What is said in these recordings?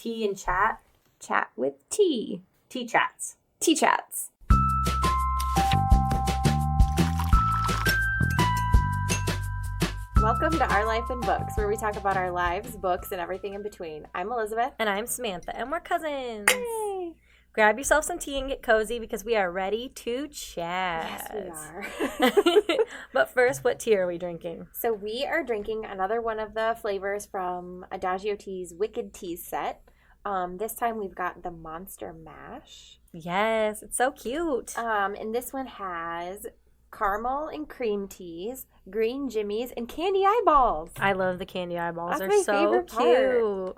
Tea and Chat. Chat with Tea. Tea Chats. Tea Chats. Welcome to Our Life in Books, where we talk about our lives, books, and everything in between. I'm Elizabeth. And I'm Samantha, and we're cousins. Yay! Grab yourself some tea and get cozy because we are ready to chat. Yes, we are. But first, what tea are we drinking? So we are drinking another one of the flavors from Adagio Tea's Wicked Teas set. This time we've got the Monster Mash. Yes, it's so cute. And this one has caramel and cream teas, green jimmies, and candy eyeballs. I love the candy eyeballs. That's They're my so favorite cute.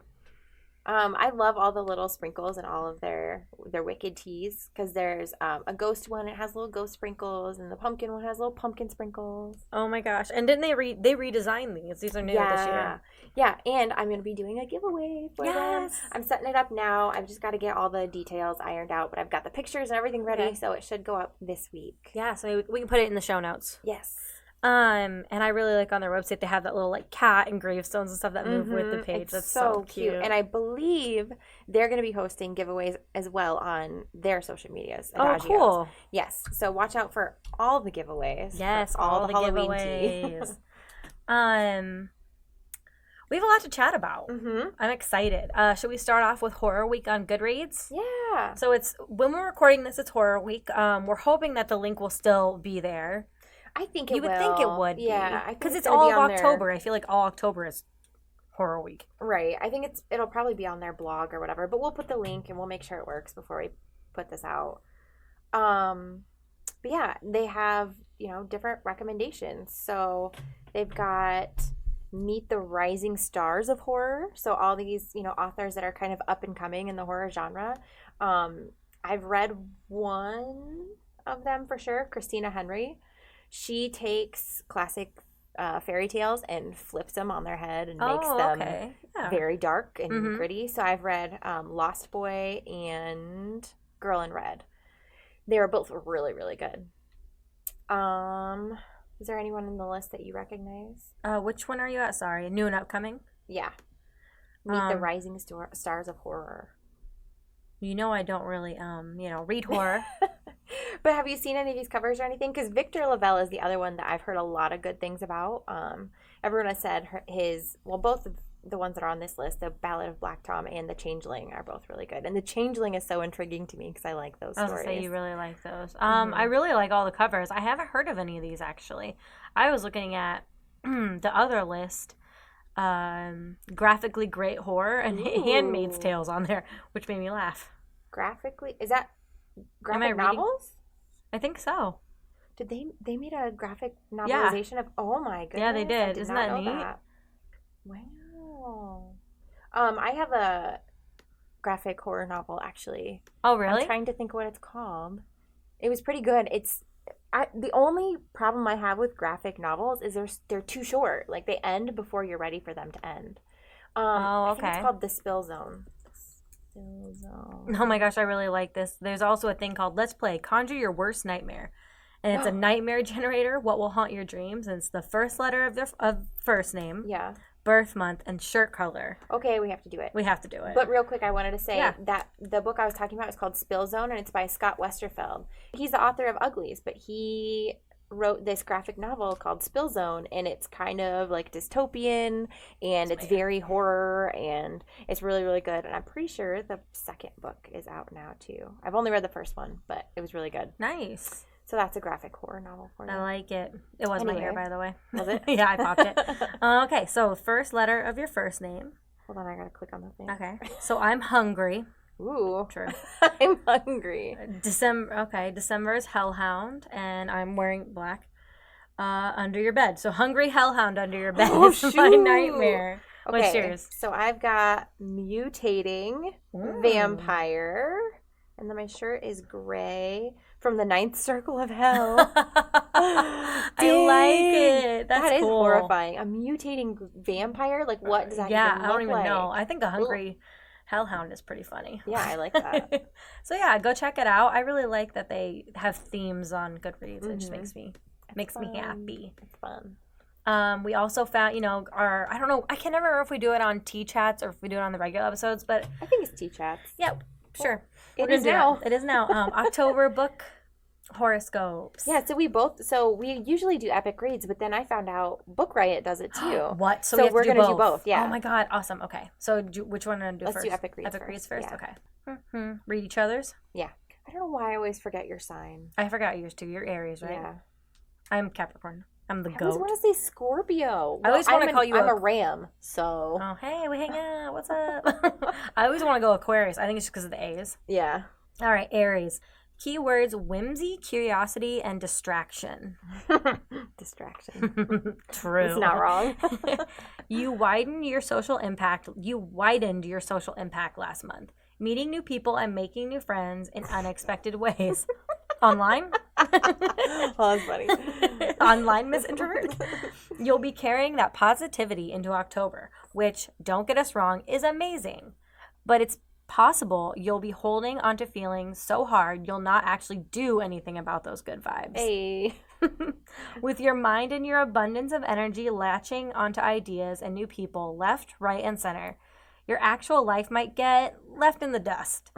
I love all the little sprinkles and all of their Wicked teas because there's a ghost one. It has little ghost sprinkles, and the pumpkin one has little pumpkin sprinkles. Oh my gosh! And didn't they redesign these? These are new this year. Yeah, and I'm gonna be doing a giveaway for them. I'm setting it up now. I've just got to get all the details ironed out, but I've got the pictures and everything ready, so it should go up this week. Yeah, so we can put it in the show notes. Yes. And I really like on their website they have that little like cat and gravestones and stuff that move with the page. It's That's so cute. And I believe they're going to be hosting giveaways as well on their social medias. Oh, cool. Yes. So watch out for all the giveaways. Yes, all the Halloween giveaways. We have a lot to chat about. I'm excited. Should we start off with Horror Week on Goodreads? Yeah. So it's when we're recording this, it's Horror Week. We're hoping that the link will still be there. I think it will. You would think it would be. Yeah. Because it's all of October. I feel like all October is Horror Week. Right. I think it'll probably be on their blog or whatever, but we'll put the link and we'll make sure it works before we put this out. But yeah, they have, different recommendations. So they've got Meet the Rising Stars of Horror. So all these, authors that are kind of up and coming in the horror genre. I've read one of them for sure, Christina Henry. She takes classic fairy tales and flips them on their head and makes them very dark and gritty. So I've read Lost Boy and Girl in Red. They were both really, really good. Is there anyone in the list that you recognize? Which one are you at? Sorry, new and upcoming? Yeah. Meet the Rising Stars of Horror. I don't really, read horror. But have you seen any of these covers or anything? Because Victor Lavelle is the other one that I've heard a lot of good things about. Everyone has said both of the ones that are on this list, the Ballad of Black Tom and the Changeling, are both really good. And the Changeling is so intriguing to me because I like those stories. I was going to say you really like those. I really like all the covers. I haven't heard of any of these, actually. I was looking at the other list, Graphically Great Horror, and Handmaid's Tales on there, which made me laugh. Graphically? Is that graphic novels? I think so. Did they made a graphic novelization of? Oh my goodness! Yeah, they did. Isn't that neat? Wow. I have a graphic horror novel actually. Oh really? I'm trying to think what it's called. It was pretty good. The only problem I have with graphic novels is they're too short. Like they end before you're ready for them to end. I think it's called The Spill Zone. Oh my gosh, I really like this. There's also a thing called Let's Play Conjure Your Worst Nightmare. And it's a nightmare generator, what will haunt your dreams. And it's the first letter of their first name, birth month, and shirt color. Okay, we have to do it. But real quick, I wanted to say that the book I was talking about is called Spill Zone, and it's by Scott Westerfeld. He's the author of Uglies, but he wrote this graphic novel called Spill Zone, and it's kind of like dystopian, and it's very horror, and it's really, really good. And I'm pretty sure the second book is out now too. I've only read the first one, but it was really good. Nice. So that's a graphic horror novel for you. I like it. It was my hair, by the way. Was it? Yeah, I popped it. Okay, so first letter of your first name. Hold on, I gotta click on the thing. Okay. So I'm hungry. Ooh. True. I'm hungry. December is Hellhound, and I'm wearing black. Under your bed. So hungry hellhound under your bed is my nightmare. Okay, what's yours? So I've got mutating vampire, and then my shirt is gray from the Ninth Circle of Hell. I like it. That is cool. Horrifying. A mutating vampire? Like, what does that even look like? I don't even know. I think a hungry hellhound is pretty funny. Yeah, I like that. So yeah, go check it out. I really like that they have themes on Goodreads. It just makes me happy. It's fun. We also found, I don't know, I can never remember if we do it on Tea Chats or if we do it on the regular episodes, but I think it's Tea Chats. yeah, sure. It is now. It is now. October book horoscopes. Yeah, so we usually do epic reads, but then I found out Book Riot does it too. What? So we're going to do both, yeah. Oh my God, awesome. Okay. So which one do you want to do Let's first? do epic reads Epic reads first, first? yeah. Okay. Read each other's? Yeah. I don't know why I always forget your sign. I forgot yours too. You're Aries, right? Yeah. I'm Capricorn. I'm the I goat. always want to say Scorpio. I always want to call you I'm a Ram, so. Oh, hey, we hang out. What's up? I always want to go Aquarius. I think it's just because of the A's. Yeah. All right, Aries. Keywords: whimsy, curiosity, and distraction. Distraction. True. It's not wrong. You widened your social impact last month, meeting new people and making new friends in unexpected ways. Online? Oh, that's funny. Online, Miss Introvert. You'll be carrying that positivity into October, which, don't get us wrong, is amazing. But it's possible you'll be holding onto feelings so hard you'll not actually do anything about those good vibes. Hey. With your mind and your abundance of energy latching onto ideas and new people left, right, and center, your actual life might get left in the dust.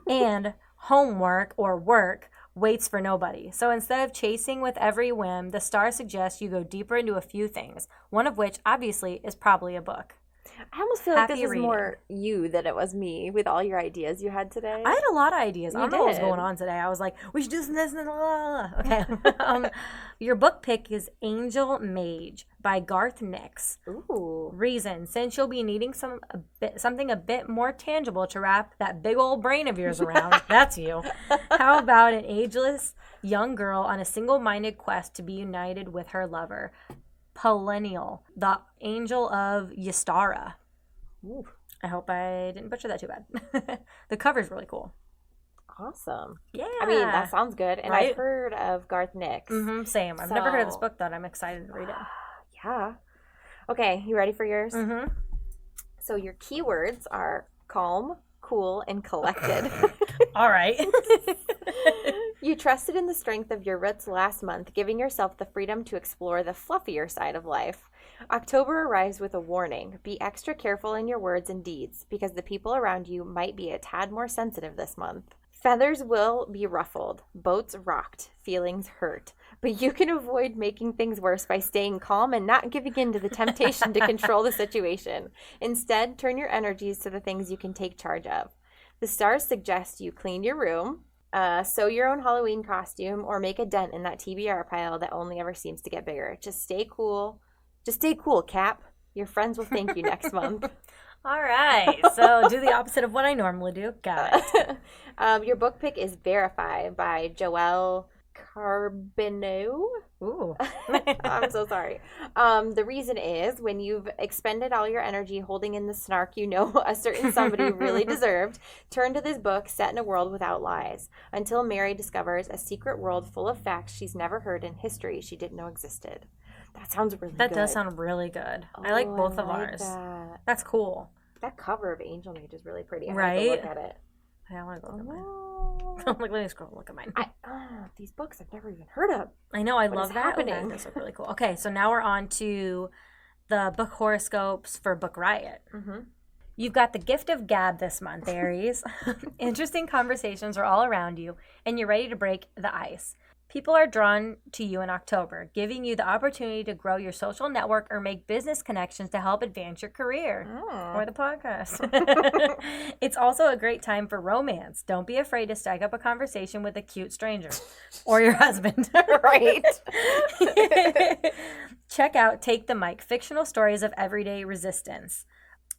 And homework or work waits for nobody. So instead of chasing with every whim, the stars suggest you go deeper into a few things, one of which obviously is probably a book. I almost feel like this is reading. more you than it was me with all your ideas you had today. I had a lot of ideas. I don't know what was did. going on today. I was like, we should do this and blah. Okay. Your book pick is Angel Mage by Garth Nix. Ooh. Reason: since you'll be needing something a bit more tangible to wrap that big old brain of yours around. That's you. How about an ageless young girl on a single-minded quest to be united with her lover? Perennial, the angel of Ystara. Ooh. I hope I didn't butcher that too bad. The cover's really cool. Awesome. Yeah. I mean, that sounds good. And Right? I've heard of Garth Nix. Same. I've never heard of this So- book, though. I'm excited to read it. Yeah. Okay, you ready for yours? Mm-hmm. So your keywords are calm, cool, and collected. All right. You trusted in the strength of your roots last month, giving yourself the freedom to explore the fluffier side of life. October arrives with a warning. Be extra careful in your words and deeds, because the people around you might be a tad more sensitive this month. Feathers will be ruffled, boats rocked, feelings hurt. But you can avoid making things worse by staying calm and not giving in to the temptation to control the situation. Instead, turn your energies to the things you can take charge of. The stars suggest you clean your room, sew your own Halloween costume, or make a dent in that TBR pile that only ever seems to get bigger. Just stay cool. Just stay cool, Cap. Your friends will thank you next month. All right. So do the opposite of what I normally do. Got it. Your book pick is Verify by Joelle Carbonneau. Ooh. I'm so sorry. The reason is when you've expended all your energy holding in the snark you know a certain somebody really deserved, turn to this book set in a world without lies until Mary discovers a secret world full of facts she's never heard in history she didn't know existed. That sounds really good. That does sound really good. I like both of ours. That. That's cool. That cover of Angel Mage is really pretty. I Right? have to look at it. Yeah, I want to go look at mine. Oh. I'm like, let me scroll and look at mine. These books I've never even heard of. I know, I What love is that. happening? Oh, that does look really cool. Okay, so now we're on to the book horoscopes for Book Riot. Mm-hmm. You've got the gift of gab this month, Aries. Interesting conversations are all around you, and you're ready to break the ice. People are drawn to you in October, giving you the opportunity to grow your social network or make business connections to help advance your career or the podcast. It's also a great time for romance. Don't be afraid to strike up a conversation with a cute stranger or your husband. Right. Check out Take the Mic, fictional stories of everyday resistance.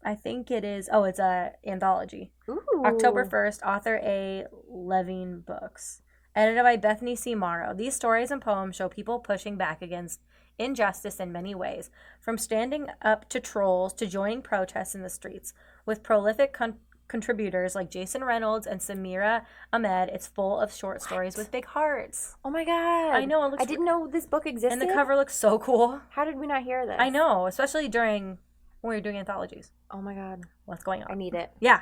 I think it is, it's a anthology. Ooh. October 1st, author A. Levine Books. Edited by Bethany C. Morrow. These stories and poems show people pushing back against injustice in many ways, from standing up to trolls to joining protests in the streets. With prolific contributors like Jason Reynolds and Samira Ahmed, it's full of short stories with big hearts. Oh my god. I know, it looks I didn't know this book existed. And the cover looks so cool. How did we not hear this? I know, especially during when we were doing anthologies. Oh my god. What's going on? I need it. Yeah.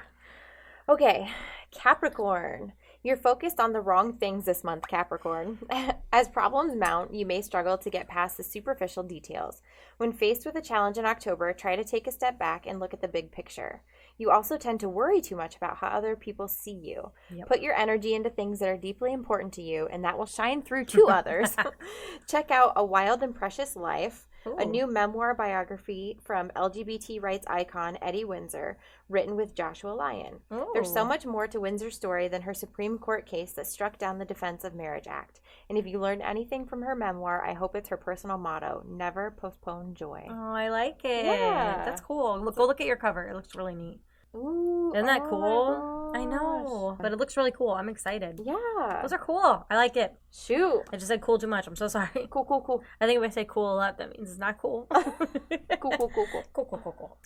Okay. Capricorn. You're focused on the wrong things this month, Capricorn. As problems mount, you may struggle to get past the superficial details. When faced with a challenge in October, try to take a step back and look at the big picture. You also tend to worry too much about how other people see you. Yep. Put your energy into things that are deeply important to you, and that will shine through to others. Check out A Wild and Precious Life, a new memoir biography from LGBT rights icon Eddie Windsor, written with Joshua Lyon. There's so much more to Windsor's story than her Supreme Court case that struck down the Defense of Marriage Act. And if you learned anything from her memoir, I hope it's her personal motto, never postpone joy. Oh, I like it. Yeah. That's cool. Go look at your cover. It looks really neat. Ooh, Isn't that oh cool? my I know. gosh. But it looks really cool. I'm excited. Yeah. Those are cool. I like it. Shoot. I just said cool too much. I'm so sorry. Cool. I think if I say cool a lot, that means it's not cool. Cool.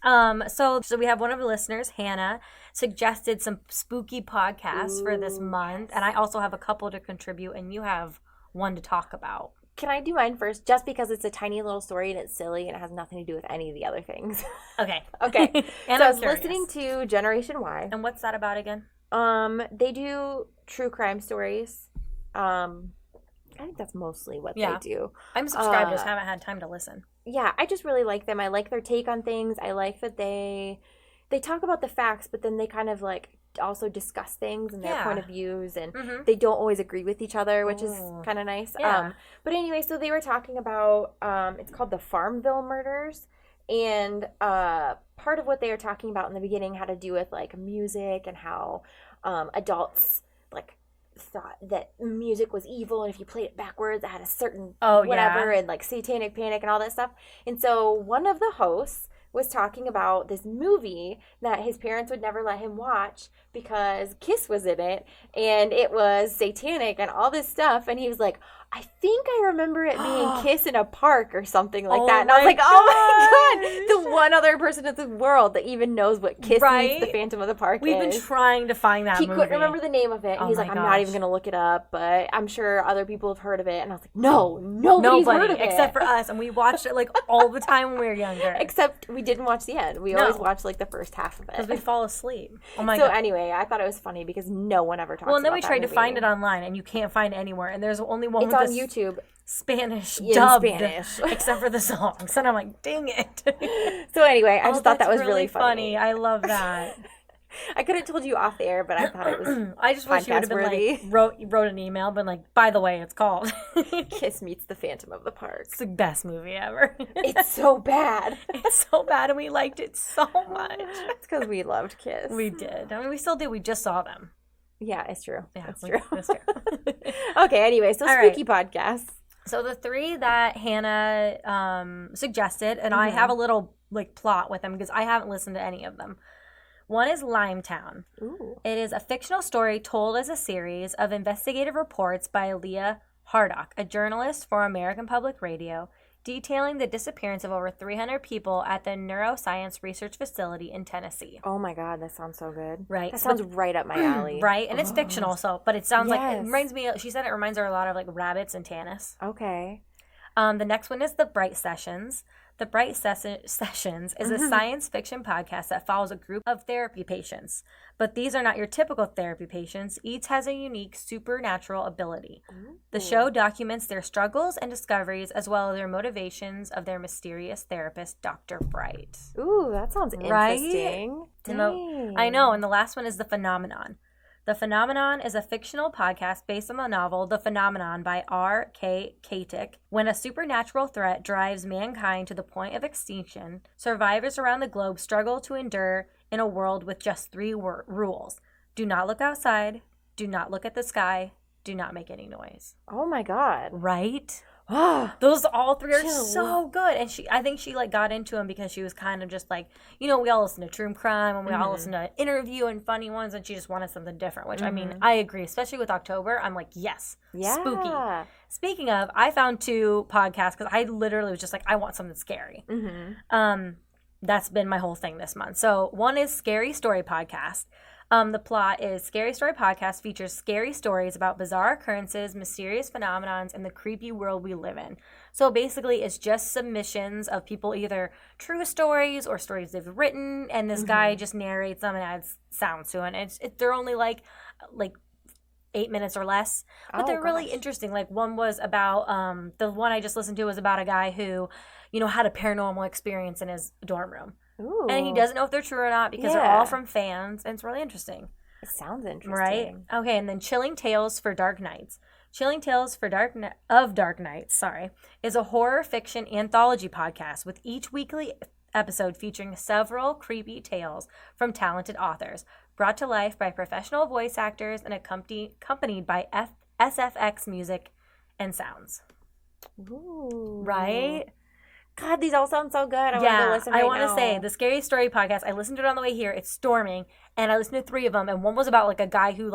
So we have one of the listeners, Hannah, suggested some spooky podcasts for this month. And I also have a couple to contribute, and you have one to talk about. Can I do mine first? Just because it's a tiny little story and it's silly and it has nothing to do with any of the other things. Okay. Okay. And So I I'm was curious. listening to Generation Y. And what's that about again? They do true crime stories. I think that's mostly what they do. I'm subscribed, just haven't had time to listen. Yeah, I just really like them. I like their take on things. I like that they talk about the facts, but then they kind of like also discuss things and their point of views, and they don't always agree with each other, which is kind of nice. Yeah. But anyway, so they were talking about it's called the Farmville Murders, and part of what they were talking about in the beginning had to do with like music and how adults like thought that music was evil, and if you played it backwards it had a certain whatever, and like satanic panic and all that stuff. And so one of the hosts was talking about this movie that his parents would never let him watch because Kiss was in it and it was satanic and all this stuff, and he was like, I think I remember it being Kiss in a park or something like that. And I was like, oh my God, the one other person in the world that even knows what Kiss meets the Phantom of the Park We've is. been trying to find that He movie. couldn't remember the name of it. And he's like, I'm not even going to look it up, but I'm sure other people have heard of it. And I was like, no, nobody's heard of it. Except for us. And we watched it like all the time when we were younger. Except we didn't watch the end. We always watched like the first half of it. Because we fall asleep. Oh my God. God. Anyway, I thought it was funny because no one ever talks about it. Well, and then we tried to find it online, and you can't find it anywhere. And there's only one with on YouTube. Spanish dubbed, except for the songs. And I'm like, dang it. So anyway, I just thought that was really funny. I love that. I could have told you off the air, but I thought it was I just wish you would have been like, wrote an email, been like, by the way, it's called Kiss Meets the Phantom of the Park. It's the best movie ever. It's so bad. It's so bad, and we liked it so much. It's because we loved Kiss. We did. I mean, we still do. We just saw them. Yeah, it's true. Yeah, it's true. It's true. Okay, anyway, so spooky podcasts. So the three that Hannah suggested, and I have a little like plot with them because I haven't listened to any of them. One is Limetown. Ooh. It is a fictional story told as a series of investigative reports by Leah Hardock, a journalist for American Public Radio, detailing the disappearance of over 300 people at the Neuroscience Research Facility in Tennessee. Oh my God, that sounds so good. Right. That sounds right up my alley. Right, and it's fictional, but it sounds like, it reminds me, she said it reminds her a lot of like Rabbits and Tanis. Okay. The next one is The Bright Sessions. The Bright Sessions is a science fiction podcast that follows a group of therapy patients. But these are not your typical therapy patients. Each has a unique supernatural ability. Ooh. The show documents their struggles and discoveries as well as their motivations of their mysterious therapist, Dr. Bright. Ooh, that sounds interesting. Right? I know. And the last one is The Phenomenon. The Phenomenon is a fictional podcast based on the novel The Phenomenon by R.K. Katic. When a supernatural threat drives mankind to the point of extinction, survivors around the globe struggle to endure in a world with just three rules. Do not look outside. Do not look at the sky. Do not make any noise. Oh my God. Right? Those all three are so good. And I think she like got into them because she was kind of just like, we all listen to true crime and we all listen to interview and funny ones, and she just wanted something different, which I mean, I agree, especially with October. I'm like, yes, spooky. Speaking of, I found 2 podcasts because I literally was just like, I want something scary. That's been my whole thing this month. So one is Scary Story Podcast. The plot is Scary Story Podcast features scary stories about bizarre occurrences, mysterious phenomenons, and the creepy world we live in. So basically, it's just submissions of people, either true stories or stories they've written, and this guy just narrates them and adds sounds to it. And they're only like 8 minutes or less, but Oh, they're really gosh. interesting. Like one was about the one I just listened to was about a guy who, had a paranormal experience in his dorm room. Ooh. And he doesn't know if they're true or not because they're all Yeah. from fans, and it's really interesting. It sounds interesting. Right? Okay, and then Chilling Tales for Dark Nights. Chilling Tales for Dark Nights, is a horror fiction anthology podcast with each weekly episode featuring several creepy tales from talented authors, brought to life by professional voice actors and accompanied by SFX music and sounds. Ooh. Right? God, these all sound so good. I want to go listen right I want now. to say the Scary Story podcast. I listened to it on the way here. It's storming, and I listened to 3 of them. And one was about like a guy who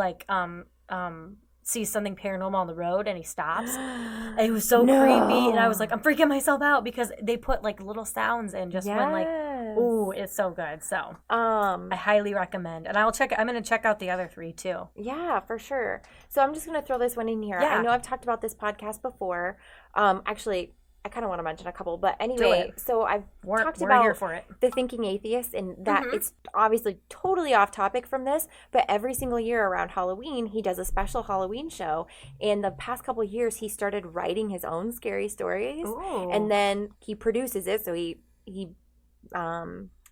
sees something paranormal on the road and he stops. And it was so creepy, and I was like, I'm freaking myself out because they put like little sounds in just when like, ooh, it's so good. So I highly recommend, and I'm gonna check out the other 3 too. Yeah, for sure. So I'm just gonna throw this one in here. Yeah. I know I've talked about this podcast before. Actually, I kind of want to mention a couple, but anyway, so I've talked We're about here for it. The Thinking Atheist, and that it's obviously totally off topic from this, but every single year around Halloween, he does a special Halloween show. And the past couple of years, he started writing his own scary stories, Ooh. and then he produces it. So he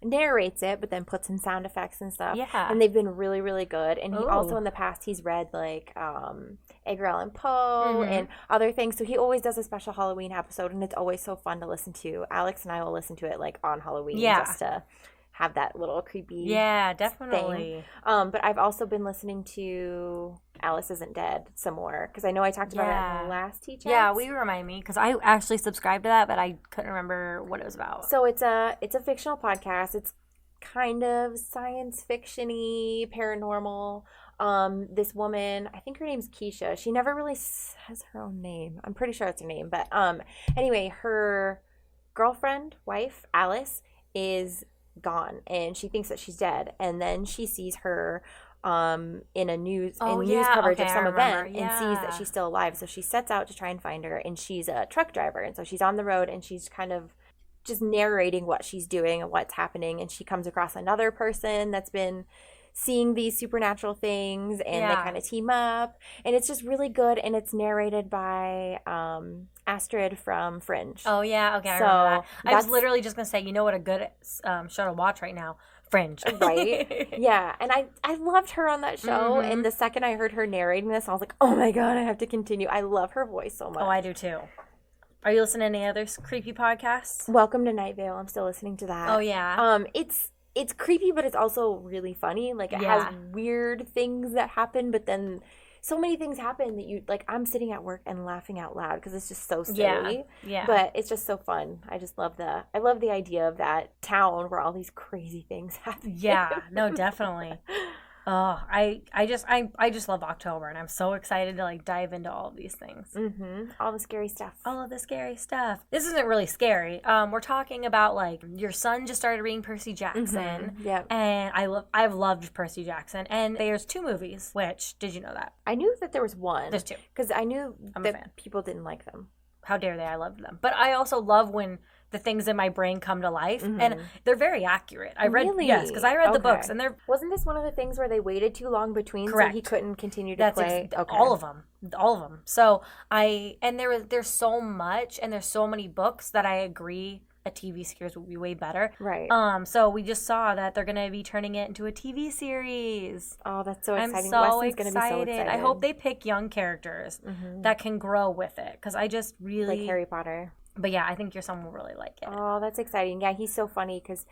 narrates it, but then puts in sound effects and stuff. Yeah. And they've been really, really good. And he Ooh. also in the past he's read like Edgar Allan Poe and other things. So he always does a special Halloween episode, and it's always so fun to listen to. Alex and I will listen to it like on Halloween just to have that little creepy definitely thing. But I've also been listening to Alice Isn't Dead some more because I know I talked about it in the last teach. Yeah, will you remind me? Because I actually subscribed to that, but I couldn't remember what it was about. So it's a fictional podcast. It's kind of science fiction-y, paranormal. This woman, I think her name's Keisha. She never really says her own name. I'm pretty sure it's her name. But anyway, her wife, Alice, is gone, and she thinks that she's dead. And then she sees her in news coverage of some event and sees that she's still alive. So she sets out to try and find her, and she's a truck driver. And so she's on the road, and she's kind of just narrating what she's doing and what's happening. And she comes across another person that's been seeing these supernatural things, and they kind of team up, and it's just really good. And it's narrated by Astrid from Fringe. Oh yeah, okay, I remember that. I was literally just gonna say, you know what a good show to watch right now? Fringe. Right? Yeah. And I loved her on that show, and the second I heard her narrating this, I was like, oh my god, I have to continue. I love her voice so much. Oh, I do too. Are you listening to any other creepy podcasts? Welcome to Night Vale. I'm still listening to that. Oh yeah. It's creepy, but it's also really funny. Like, it has weird things that happen, but then so many things happen that you, like, I'm sitting at work and laughing out loud because it's just so silly. Yeah. But it's just so fun. I just love I love the idea of that town where all these crazy things happen. Yeah, no, definitely. Oh, I just love October, and I'm so excited to like dive into all of these things. All the scary stuff. All of the scary stuff. This isn't really scary. We're talking about like your son just started reading Percy Jackson. Yeah. And I've loved Percy Jackson, and there's 2 movies. Which, did you know that? I knew that there was one. There's 2 because I knew I'm a fan. that people didn't like them. How dare they? I loved them. But I also love when the things in my brain come to life, and they're very accurate. Yes, because I read the books, and they're... Wasn't this one of the things where they waited too long between, Correct. so he couldn't continue to play? All of them. So there's so much, and there's so many books that I agree a TV series would be way better. Right. So we just saw that they're gonna be turning it into a TV series. Oh, that's so exciting! I'm so Weston's excited. Gonna be so excited. I hope they pick young characters that can grow with it, because I just really like Harry Potter. But yeah, I think your son will really like it. Oh, that's exciting! Yeah, he's so funny because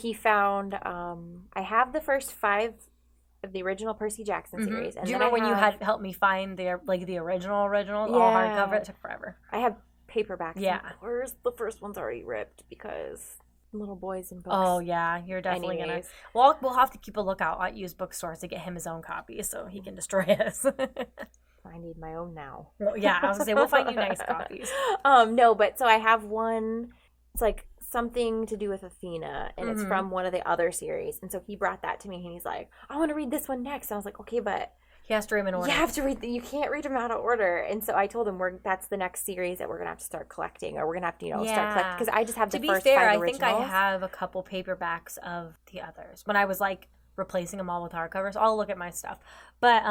he found. I have the first 5 of the original Percy Jackson series. And do you remember when you had helped me find the original, all hardcover? It took forever. I have paperbacks. Yeah. Of course, the first one's already ripped because little boys and books. Oh yeah, you're definitely gonna. We'll have to keep a lookout at used bookstores to get him his own copy so he can destroy his. I need my own now. Well, yeah, I was gonna say we'll find you nice copies. No, but so I have one. It's like something to do with Athena, and it's from one of the other series. And so he brought that to me, and he's like, "I want to read this one next." And I was like, "Okay, but he has to read them in order. You have to read. You can't read them out of order." And so I told him that's the next series that we're gonna have to start collecting, or we're gonna have to start collecting, because I just have the first 5 originals. I think I have a couple paperbacks of the others when I was like replacing them all with hardcovers. I'll look at my stuff, but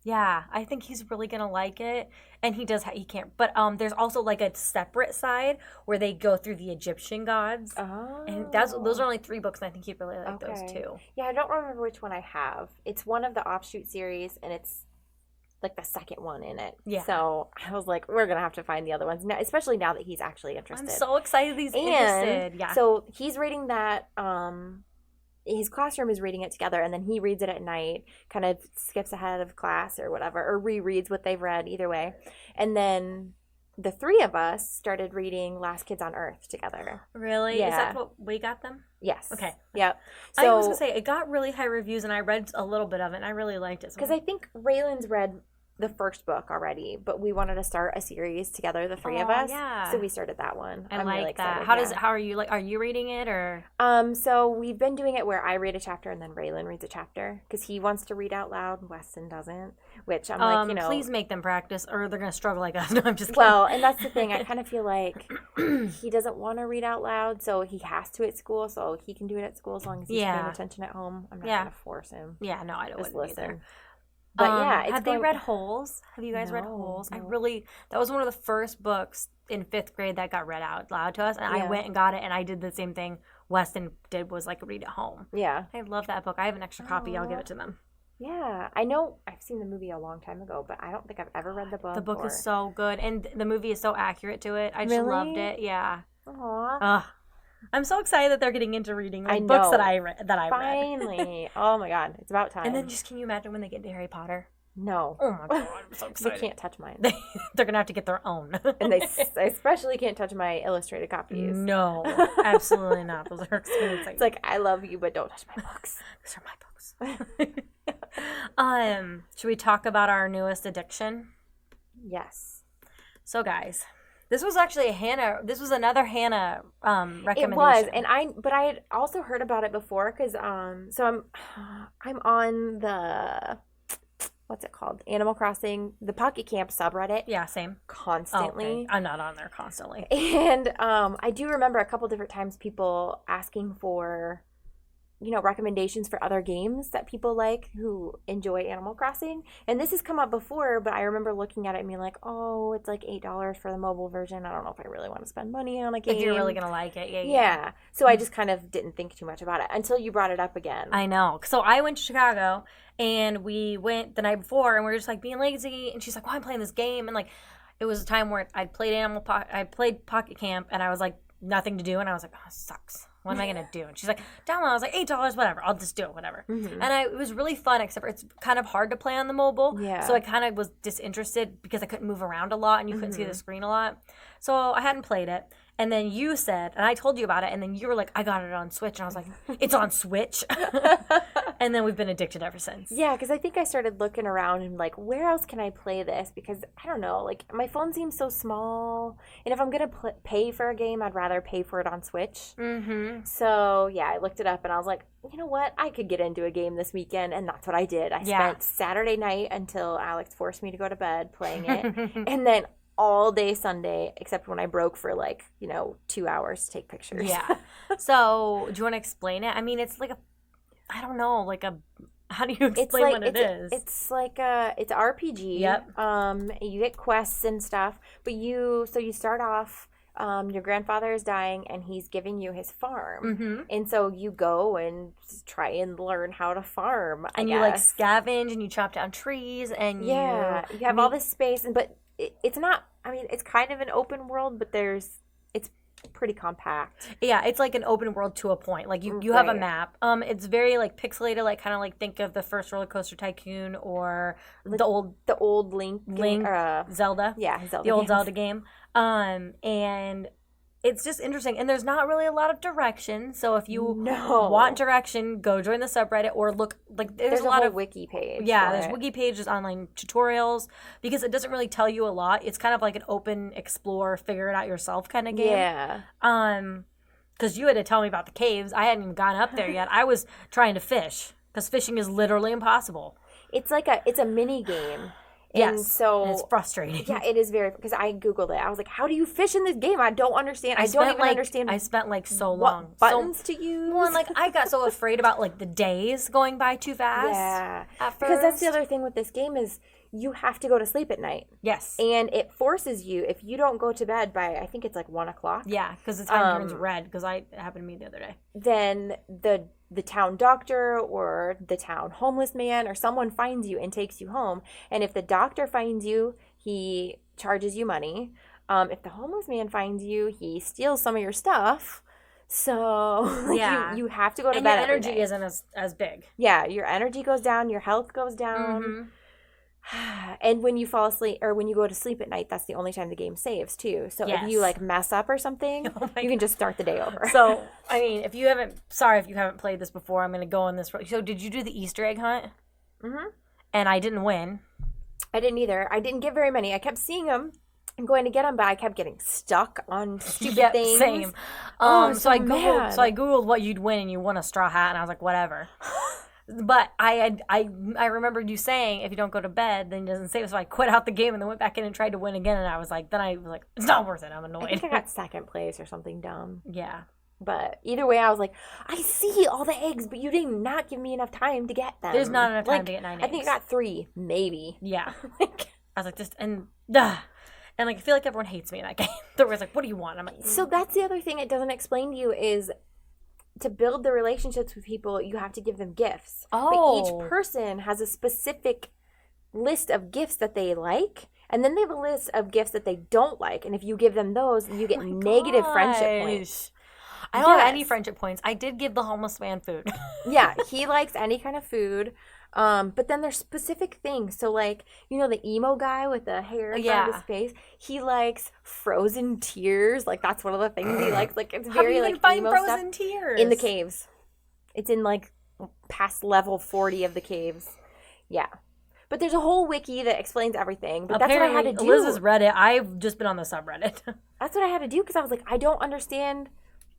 Yeah, I think he's really gonna like it, and he does. He can't. But there's also like a separate side where they go through the Egyptian gods, and those are Oh, only 3 books, and I think he'd really like those okay. too. Yeah, I don't remember which one I have. It's one of the offshoot series, and it's like the second one in it. Yeah, So I was like, we're gonna have to find the other ones now, especially now that he's actually I'm interested. so excited he's And interested. Yeah, so he's reading that. His classroom is reading it together, and then he reads it at night. Kind of skips ahead of class or whatever, or rereads what they've read. Either way, and then the three of us started reading Last Kids on Earth together. really. Is Yeah. that what we got them? Yes. Okay. Yep. I was gonna So say it got really high reviews, and I read a little bit of it, and I really liked it. So because I think Raylan's read the first book already, but we wanted to start a series together, the three of oh us. yeah, So we started that one. I I'm like really that. excited. How does yeah. how are you like? Are you reading it or? So we've been doing it where I read a chapter and then Raylan reads a chapter because he wants to read out loud. Weston doesn't, which I'm like, you know, Please make them practice, or they're gonna struggle like us. No, I'm just kidding. well, and that's the thing. I kind of feel like he doesn't want to read out loud, so he has to at school. So he can do it at school as long as he's paying Yeah. attention at home. I'm not Yeah. gonna force him. Yeah, no, I don't Just wouldn't either. listen. But yeah, it's have they going- read Holes? Have you guys read No, Holes? I no. really that was one of the first books in 5th grade that got read out loud to us, and I Yeah. went and got it, and I did the same thing Weston did, was like read at home. Yeah, I love that book. I have an extra copy. I'll give Aw. it to them. yeah. I know I've seen the movie a long time ago, but I don't think I've ever read the book. The book or... is so good, and the movie is so accurate to it. I just loved Really? it. Yeah. Aw. Ugh. I'm so excited that they're getting into reading I like, books that know. I read. Finally. Oh my god, it's about time. And then just can you imagine when they get into Harry Potter? no. Oh my god, I'm so They excited. can't touch mine. They're gonna have to get their own. And they especially can't touch my illustrated copies. No, absolutely not. Those are expensive. It's like, I love you, but don't touch my books. Those are my books. Should we talk about our newest addiction? Yes. So, guys, this was actually This was another Hannah recommendation. It was, and I had also heard about it before because so I'm on the what's it called, Animal Crossing, the Pocket Camp subreddit Yeah, same. Oh, constantly. okay. I'm not on there constantly. And I do remember a couple different times people asking for, recommendations for other games that people like who enjoy Animal Crossing. And this has come up before, but I remember looking at it and being like, oh, it's like $8 for the mobile version. I don't know if I really want to spend money on a game. If you're really gonna like it, yeah. Yeah. So I just kind of didn't think too much about it until you brought it up again. I know. So I went to Chicago, and we went the night before, and we were just like being lazy. And she's like, "Well, I'm playing this game," and like, it was a time where I played Pocket Camp, and I was like nothing to do, and I was like, "Oh, it sucks. What am I gonna do?" And she's like, "Download." I was like, $8, whatever. I'll just do it, whatever. Mhm. And it was really fun, except for it's kind of hard to play on the mobile. Yeah. So I kind of was disinterested because I couldn't move around a lot, and you couldn't see the screen a lot. So I hadn't played it. And then you said, and I told you about it, and then you were like, "I got it on Switch," and I was like, "It's on Switch." And then we've been addicted ever since. Yeah, because I think I started looking around and like, where else can I play this? Because I don't know, like my phone seems so small, and if I'm gonna pay for a game, I'd rather pay for it on Switch. Mm-hmm. So yeah, I looked it up and I was like, you know what? I could get into a game this weekend, and that's what I did. I Yeah. spent Saturday night until Alex forced me to go to bed playing it, and then all day Sunday, except when I broke for 2 hours to take pictures. Yeah. So, do you want to explain it? I mean, it's like I don't know, how do you explain what it is? It's like it's RPG. Yep. You get quests and stuff, but you start off. Your grandfather is dying, and he's giving you his farm, Mm-hmm. and so you go and try and learn how to farm. And I you guess. scavenge and you chop down trees and You have all meet- this space, but it's not. I mean, it's kind of an open world, but it's pretty compact. Yeah, it's like an open world to a point. Like you have a Right. map. It's very pixelated, kind of think of the first Roller Coaster Tycoon or the old The old Link, Link, Zelda Zelda. The old games. Zelda game. And it's just interesting. And there's not really a lot of direction. So if you No. want direction, go join the subreddit or look there's a lot whole of wiki page. yeah, for there's it. wiki pages, online tutorials, because it doesn't really tell you a lot. It's kind of like an open explore, figure it out yourself kind of game. Yeah. Because you had to tell me about the caves. I hadn't even gone up there yet. I was trying to fish because fishing is literally impossible. It's a mini game. And Yes. so And it's frustrating. yeah, it is very, because I Googled it. I was like, how do you fish in this game? I don't understand. I don't even understand I spent like so what long. buttons to use. Well, and like I got so afraid about like the days going by too fast. Yeah. At first. Because that's the other thing with this game is you have to go to sleep at night. Yes. And it forces you, if you don't go to bed by, I think it's like 1 o'clock. Yeah, because the time turns red, because it happened to me the other day. Then the town doctor or the town homeless man or someone finds you and takes you home. And if the doctor finds you, he charges you money. If the homeless man finds you, he steals some of your stuff. So Yeah. you have to go to And bed your every energy day. isn't as big. Yeah, your energy goes down, your health goes down. Mhm. And when you fall asleep or when you go to sleep at night, that's the only time the game saves too. So if you Yes. like mess up or something, Oh my you can just start the day over. So, I mean, if you haven't played this before, I'm going to go on this. So, did you do the Easter egg hunt? Mm-hmm. And I didn't win. I didn't either. I didn't get very many. I kept seeing them and going to get them, but I kept getting stuck on stupid things. Same. Oh, So I mad. googled what you'd win, and you won a straw hat, and I was like, whatever. But I remembered you saying if you don't go to bed, then it doesn't save. So I quit out the game and then went back in and tried to win again. And I was like, it's not worth it. I'm I annoyed. think I got second place or something dumb. Yeah. But either way, I was like, I see all the eggs, but you did not give me enough time to get them. There's not enough time Like, to get 9 eggs. I think I got 3, maybe. Yeah. Like, I was like, and like I feel like everyone hates me in that game. They're always like, what do you want? I'm like, so that's the other thing it doesn't explain to you is to build the relationships with people, you have to give them gifts. Oh. But each person has a specific list of gifts that they like, and then they have a list of gifts that they don't like. And if you give them those, you get negative friendship points. I don't have any Yes. friendship points. I did give the homeless man food. Yeah, he likes any kind of food. But then there's specific things. So like, you know, the emo guy with the hair in front of his face, he likes frozen tears. Like that's one of the things he likes. Like it's How do very you like even find emo frozen stuff. tears? In the caves. It's in like past level 40 of the caves. Yeah. But there's a whole wiki that explains everything. But that's what I had to do. Liz has read it. I've just been on the subreddit. That's what I had to do because I was like, I don't understand.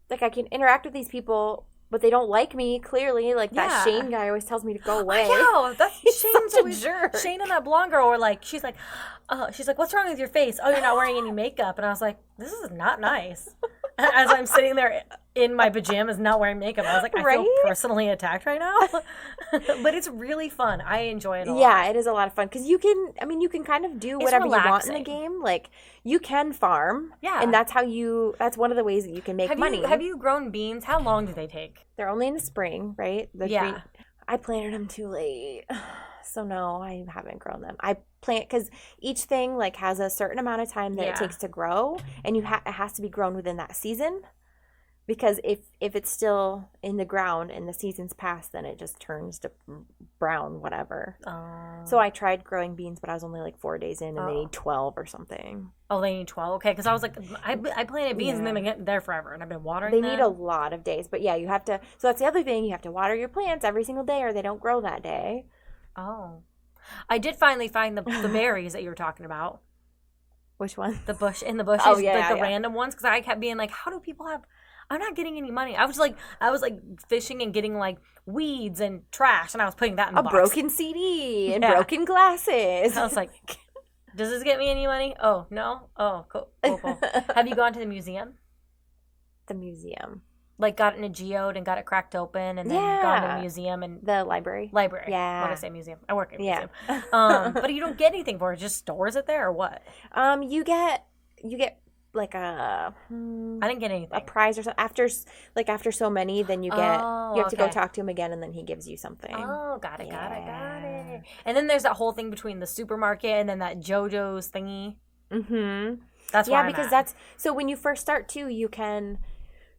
Like I can interact with these people, but they don't like me, clearly. Like that Yeah. Shane guy always tells me to go away. Yeah, that's He's Shane's such a always- jerk. Shane and that blonde girl were like, she's like, what's wrong with your face? Oh, you're not wearing any makeup. And I was like, this is not nice. As I'm sitting there in my pajamas, not wearing makeup, I was like, I feel Right? personally attacked right now. But it's really fun. I enjoy it a lot. Yeah, it is a lot of fun because you can kind of do whatever you want in the relaxing. game. Like you can farm, Yeah. and that's one of the ways that you can make money. Have you grown beans? How long do they take? They're only in the spring, right? Yeah. I planted them too late, so no, I haven't grown them. I plant because each thing like has a certain amount of time that Yeah. it takes to grow, and it has to be grown within that season. Because if it's still in the ground and the season's passed, then it just turns to brown, whatever. So I tried growing beans, but I was only like 4 days in, and they need 12 or something. Oh, they need 12? Okay, because I was like, I planted beans and they've been getting there forever, and I've been watering They them. need a lot of days, but yeah, you have to. So that's the other thing. You have to water your plants every single day, or they don't grow that day. Oh. I did finally find the berries that you were talking about. Which one? The bushes. Oh, yeah, Like the yeah. random ones. Because I kept being like, how do people have... I'm not getting any money. I was like fishing and getting like weeds and trash, and I was putting that in the A box. broken CD and Yeah. broken glasses. I was like, does this get me any money? Oh, no? Oh, cool. Have you gone to the museum? The museum. Like got in a geode and got it cracked open and then gone to the Yeah. museum and... The library. Library. Yeah. When I say museum. I work at a Yeah. museum. But you don't get anything for it. It just stores it there or what? You get like a I didn't get anything. a prize or something after so many, then you get Oh, you have to go okay. talk to him again, and then he gives you something. Oh, got it. Yeah. And then there's that whole thing between the supermarket and then that JoJo's thingy. Mm-hmm. That's why Yeah, I'm because at. that's so when you first start too, you can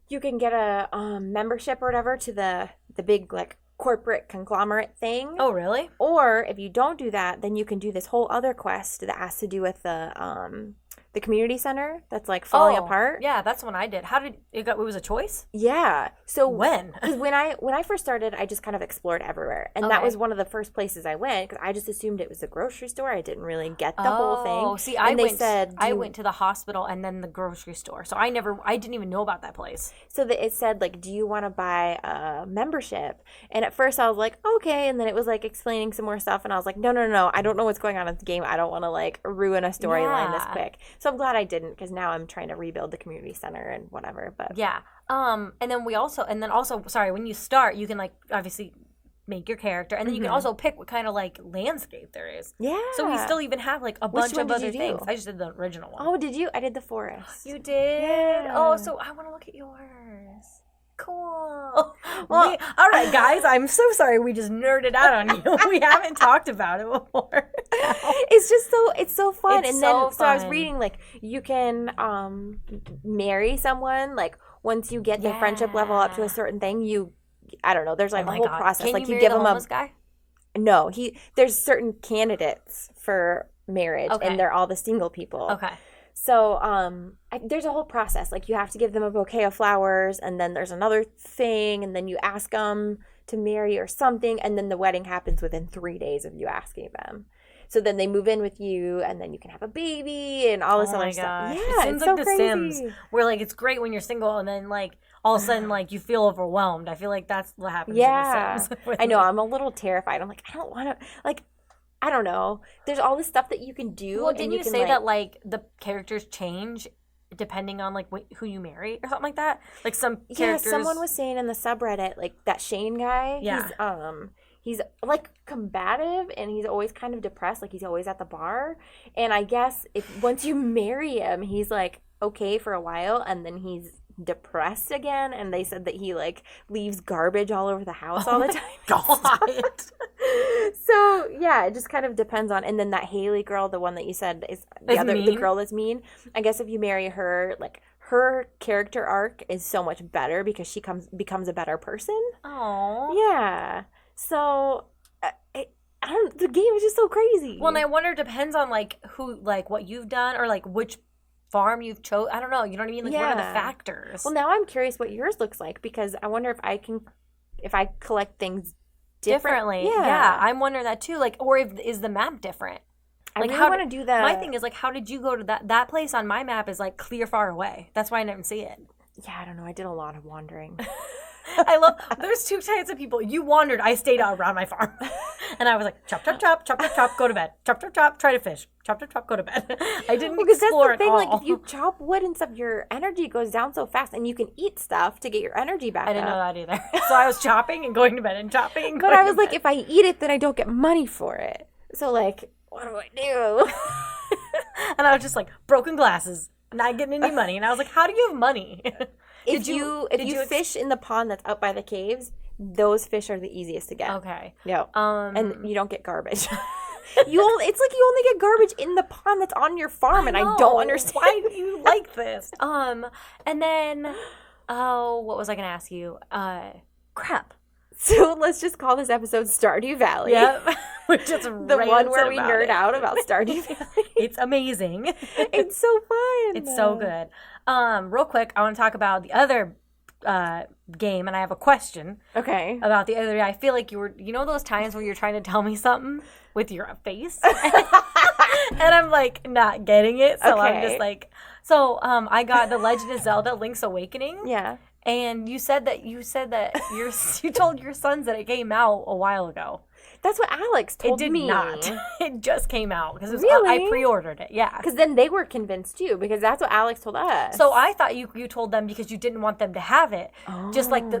get a membership or whatever to the big like corporate conglomerate thing. Oh, really? Or if you don't do that, then you can do this whole other quest that has to do with the the community center that's like falling apart. Yeah, that's the one I did. How did it was a choice? Yeah. So when? Because when I first started, I just kind of explored everywhere, and that was one of the first places I went because I just assumed it was a grocery store. I didn't really get the whole thing. Oh, see, I went to the hospital and then the grocery store, so I didn't even know about that place. So it said like, do you want to buy a membership? And at first I was like, okay, and then it was like explaining some more stuff, and I was like, no, I don't know what's going on in the game. I don't want to like ruin a storyline this quick. So I'm glad I didn't, because now I'm trying to rebuild the community center and whatever. But yeah, and then also sorry, when you start, you can like obviously make your character, and then you can also pick what kind of like landscape there is. Yeah. So we still even have like a bunch of other things. I just did the original one. Oh, did you? I did the forest. You did? Yeah. Oh, so I want to look at yours. Cool. Well, all right, guys. I'm so sorry we just nerded out on you. We haven't talked about it before. It's so fun. It's and so then fun. So I was reading like you can marry someone like once you get the friendship level up to a certain thing. I don't know. There's like a whole process. Can like you give the him homeless guy? No, there's certain candidates for marriage, and they're all the single people. Okay. So there's a whole process. Like you have to give them a bouquet of flowers, and then there's another thing, and then you ask them to marry or something, and then the wedding happens within 3 days of you asking them. So then they move in with you, and then you can have a baby and all this other stuff. Yeah, it seems it's like so The crazy. Sims, where like it's great when you're single, and then like all of a sudden like you feel overwhelmed. I feel like that's what happens. Yeah, in The Sims. I know. I'm a little terrified. I'm like, I don't want to like. I don't know. There's all this stuff that you can do. Well, didn't you can, say like, that like the characters change depending on like who you marry or something like that? Like some characters. Yeah, someone was saying in the subreddit like that Shane guy. Yeah. He's like combative, and he's always kind of depressed. Like he's always at the bar. And I guess if once you marry him, he's like okay for a while, and then he's depressed again. And they said that he like leaves garbage all over the house all the time. God. So yeah, it just kind of depends on. And then that Haley girl, the one that you said is the girl that's mean. I guess if you marry her, like her character arc is so much better because she becomes a better person. Oh. Yeah. So the game is just so crazy. Well, and I wonder, it depends on like who, like what you've done, or like which farm you've chose. I don't know. You know what I mean? Like what are the factors? Well, now I'm curious what yours looks like, because I wonder if I collect things differently. Yeah, I'm wondering that too. Like, or is the map different? I like, really how want to do that. My thing is like, how did you go to that place on my map is like clear far away. That's why I didn't see it. Yeah, I don't know. I did a lot of wandering. I love. There's two types of people. You wandered. I stayed out around my farm, and I was like, chop, chop, chop, chop, chop, chop, go to bed. Chop, chop, chop, try to fish. Chop, chop, chop, go to bed. I didn't explore that's the thing. at all. Like if you chop wood and stuff, your energy goes down so fast, and you can eat stuff to get your energy back. I didn't know that either. So I was chopping and going to bed and chopping. And but I was like, if I eat it, then I don't get money for it. So like, what do I do? And I was just like, broken glasses, not getting any money. And I was like, how do you have money? If you fish in the pond that's up by the caves, those fish are the easiest to get. Okay. Yeah. And you don't get garbage. It's like you only get garbage in the pond that's on your farm, and I don't understand. Why do you like this? And then, what was I gonna ask you? Crap. So let's just call this episode Stardew Valley. Yep. We're just the one where we nerd out about Stardew Valley. It's amazing. It's so fun. It's so good. Real quick, I want to talk about the other game, and I have a question. Okay. About the other. I feel like you know those times where you're trying to tell me something with your face, and I'm like not getting it. So I'm just like, I got The Legend of Zelda: Link's Awakening. Yeah. And you said that you told your sons that it came out a while ago. That's what Alex told me. It did not. It just came out because really? I pre-ordered it. Yeah. Because then they were convinced too, because that's what Alex told us. So I thought you told them because you didn't want them to have it. Oh, just like the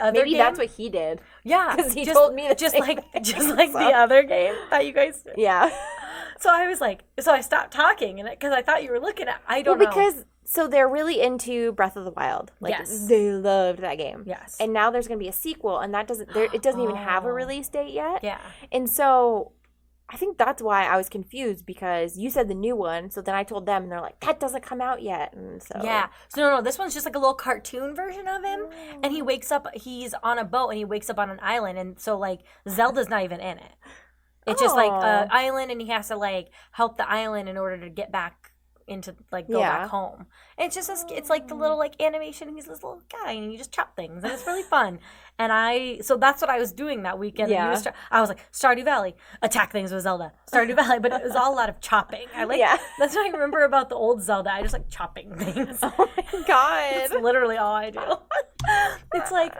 other Maybe game. that's what he did. Yeah. Because he told me just like the other game that you guys did. Yeah. So I was like, I stopped talking because I thought you were looking at. I don't know. Because they're really into Breath of the Wild. Like, yes. They loved that game. Yes. And now there's going to be a sequel, and it doesn't even have a release date yet. Yeah. And so I think that's why I was confused, because you said the new one, so then I told them, and they're like, that doesn't come out yet. And so yeah. So no, this one's just like a little cartoon version of him, and he wakes up. He's on a boat, and he wakes up on an island, and so like Zelda's not even in it. It's just like an island, and he has to like help the island in order to get back into like go back home. And it's just it's like the little like animation. He's this little guy, and you just chop things, and it's really fun. And so that's what I was doing that weekend. Yeah. I was like Stardew Valley, attack things with Zelda, Stardew Valley, but it was all a lot of chopping. That's what I remember about the old Zelda. I just like chopping things. Oh my god, it's literally all I do. It's like,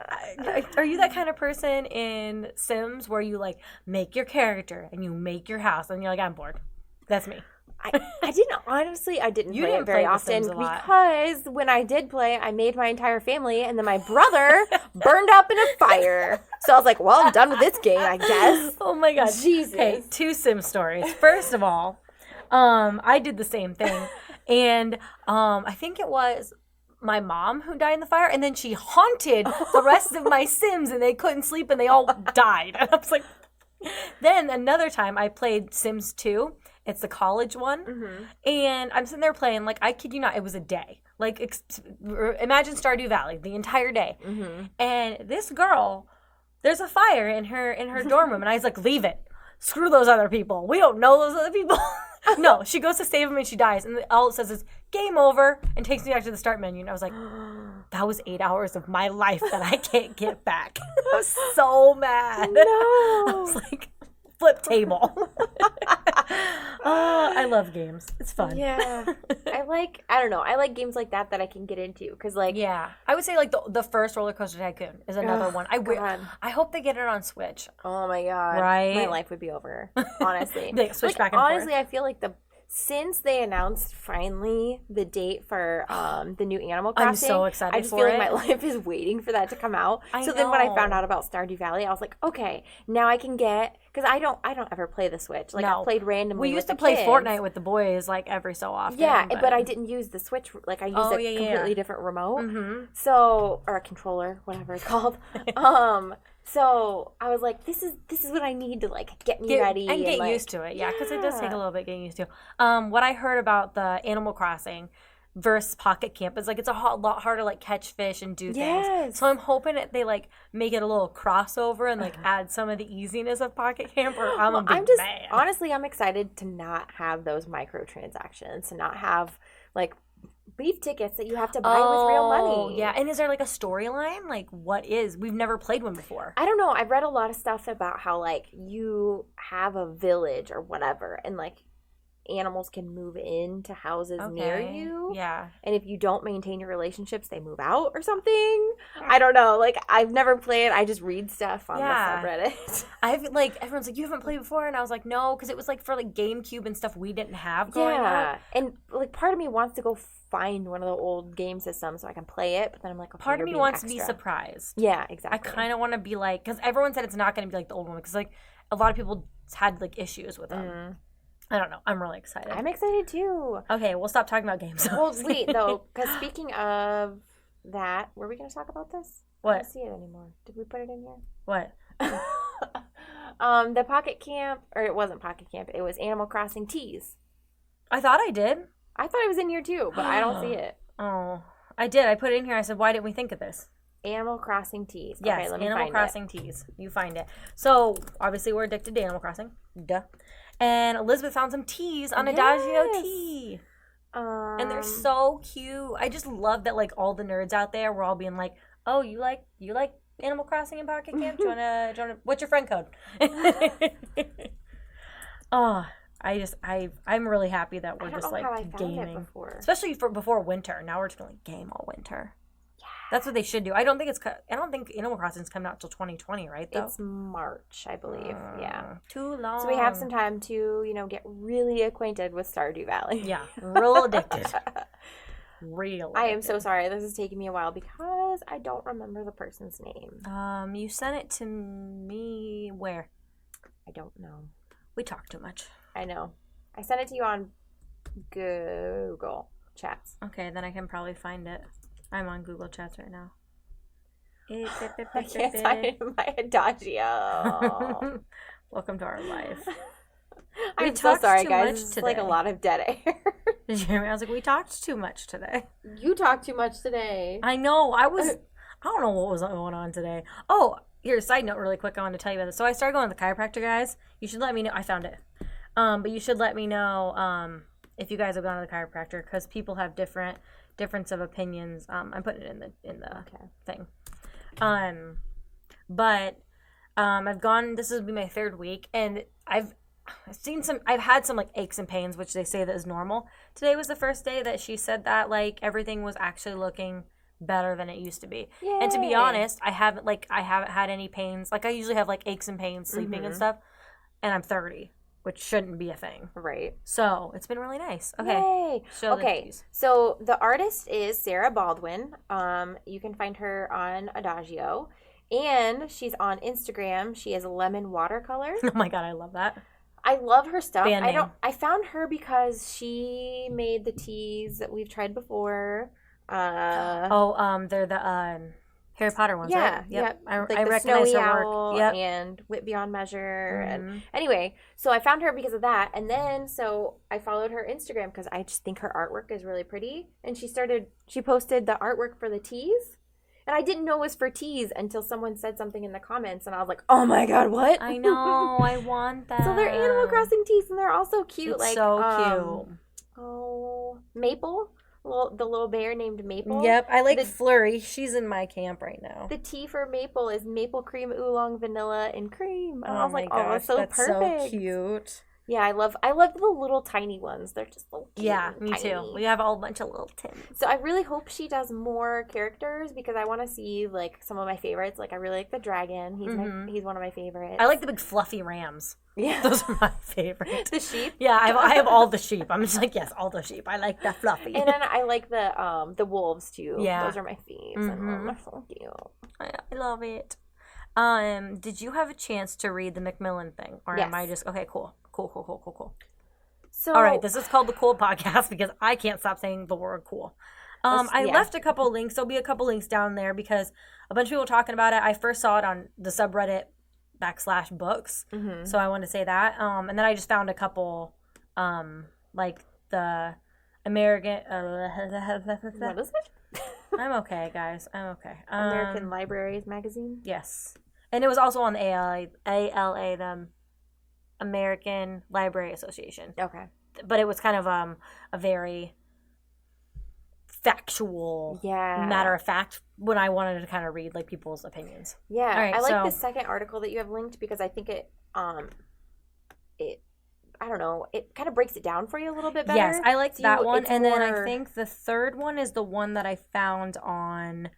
are you that kind of person in Sims where you like make your character and you make your house and you're like, I'm bored? That's me. I didn't play it very often because when I did play, I made my entire family, and then my brother burned up in a fire. So I was like, well, I'm done with this game, I guess. Oh my god, Jesus. Okay, 2 Sim stories. First of all, I did the same thing, and I think it was my mom who died in the fire, and then she haunted the rest of my Sims, and they couldn't sleep, and they all died. And I was like, then another time I played Sims 2. It's the college one. Mm-hmm. And I'm sitting there playing, like, I kid you not, it was a day. Like, imagine Stardew Valley, the entire day. Mm-hmm. And this girl, there's a fire in her dorm room, and I was like, leave it. Screw those other people. We don't know those other people. No, she goes to save him, and she dies. And all it says is, game over, and takes me back to the start menu. And I was like, that was 8 hours of my life that I can't get back. I was so mad. No. I was like, flip table. I love games. It's fun. Yeah. I don't know. I like games like that I can get into. Because, like. Yeah. I would say, like, the first Roller Coaster Tycoon is another one. I hope they get it on Switch. Oh, my God. Right? My life would be over, honestly. They switch back and honestly, forth. I feel like since they announced finally the date for the new Animal Crossing, I'm so excited I just for feel it. like my life is waiting for that to come out. So then when I found out about Stardew Valley, I was like, okay, now I can get, because I don't ever play the Switch. Like, I played randomly. We used to with play kids. Fortnite with the boys like every so often. Yeah, but I didn't use the Switch. Like, I used a completely different remote. Mm-hmm. So, or a controller, whatever it's called. So I was like, this is what I need to like get me ready and get like, used to it. Yeah, because it does take a little bit getting used to. What I heard about the Animal Crossing versus Pocket Camp is like it's a lot harder to like catch fish and do things. So I'm hoping that they like make it a little crossover and like add some of the easiness of Pocket Camp. Or I'm mad. Honestly, I'm excited to not have those microtransactions, to not have like beef tickets that you have to buy with real money. Yeah, and is there like a storyline? Like, we've never played one before. I don't know. I've read a lot of stuff about how like you have a village or whatever, and like animals can move into houses near you. Yeah. And if you don't maintain your relationships, they move out or something. I don't know. Like, I've never played. I just read stuff on the subreddit. I've like, everyone's like, you haven't played before? And I was like, no, because it was like for like GameCube and stuff we didn't have growing up. And like part of me wants to go find one of the old game systems so I can play it, but then I'm like, okay, part of me wants to be surprised. Yeah, exactly. I kind of want to be like, because everyone said it's not going to be like the old one, because like a lot of people had like issues with them. I don't know. I'm really excited. I'm excited too. Okay, we'll stop talking about games. Well, wait though, because speaking of that, were we going to talk about this? What? I don't see it anymore. Did we put it in here? What? The Pocket Camp, or it wasn't Pocket Camp. It was Animal Crossing Teas. I thought I did. I thought it was in here too, but I don't see it. Oh, I did. I put it in here. I said, why didn't we think of this? Animal Crossing Teas. Yes, okay, let me Animal find Crossing Teas. You find it. So, obviously, we're addicted to Animal Crossing. Duh. And Elizabeth found some teas on Adagio Tea. And they're so cute. I just love that, like, all the nerds out there were all being like, oh, you like Animal Crossing and Pocket Camp? Do you wanna, what's your friend code? Oh, I'm really happy that we're just, like, gaming. Especially before winter. Now we're just going to game all winter. That's what they should do. I don't think Animal Crossing's coming out till 2020, right? Though it's March, I believe. Yeah, too long. So we have some time to, get really acquainted with Stardew Valley. Yeah, real addicted. Real. I am so sorry. This is taking me a while because I don't remember the person's name. You sent it to me where? I don't know. We talk too much. I know. I sent it to you on Google Chats. Okay, then I can probably find it. I'm on Google Chats right now. I can't find it in my Adagio. Welcome to our life. I'm so sorry, guys. It's like a lot of dead air. Did you hear me? I was like, we talked too much today. You talked too much today. I know. I don't know what was going on today. Oh, here's a side note really quick. I want to tell you about this. So I started going to the chiropractor, guys. You should let me know. I found it. But you should let me know if you guys have gone to the chiropractor, because people have difference of opinions. I'm putting it in the thing. But I've gone. This will be my third week, and I've had some like aches and pains, which they say that is normal. Today was the first day that she said that like everything was actually looking better than it used to be. Yay. And to be honest, I haven't had any pains. Like I usually have like aches and pains sleeping and stuff, and I'm 30, which shouldn't be a thing. Right. So it's been really nice. Okay. Yay. Okay. So the artist is Sarah Baldwin. You can find her on Adagio, and she's on Instagram. She is Lemon Watercolor. Oh my god, I love that. I love her stuff. Band name. I found her because she made the teas that we've tried before. They're the Harry Potter ones, right? Yep. I the recognize Snowy her Owl work. Yep. And Wit Beyond Measure. Mm-hmm. And anyway, so I found her because of that. And then, so I followed her Instagram because I just think her artwork is really pretty. And she posted the artwork for the teas. And I didn't know it was for teas until someone said something in the comments. And I was like, oh my God, what? I know. I want that. So they're Animal Crossing teas and they're also cute. It's like so cute. Maple. The little bear named Maple. Yep, I like Flurry. She's in my camp right now. The tea for Maple is maple cream, oolong, vanilla, and cream. And I was like, gosh, oh, it's so that's perfect. So cute. Yeah, I love the little tiny ones. They're just so cute. Yeah, and me tiny. too. We have a whole bunch of little tins. So I really hope she does more characters because I want to see like some of my favorites. Like I really like the dragon. He's one of my favorites. I like the big fluffy rams. Yeah, those are my favorite. The sheep. Yeah, I have all the sheep. I'm just like, yes, all the sheep. I like that fluffy. And then I like the wolves too. Yeah, those are my faves. And they're so cute. I love it. Did you have a chance to read the Macmillan thing, or am I just okay? Cool. So, all right, this is called the Cool Podcast because I can't stop saying the word cool. I left a couple links. There'll be a couple links down there because a bunch of people were talking about it. I first saw it on the subreddit /books. Mm-hmm. So I wanted to say that. And then I just found a couple, like the American. What is it? I'm okay, guys. I'm okay. American Libraries Magazine? Yes. And it was also on the ALA, the American Library Association. Okay. But it was kind of a very factual, matter of fact when I wanted to kind of read like people's opinions. Yeah. All right, I like the second article that you have linked because I think it I don't know, it kind of breaks it down for you a little bit better. Yes, I liked that one. And then I think the third one is the one that I found on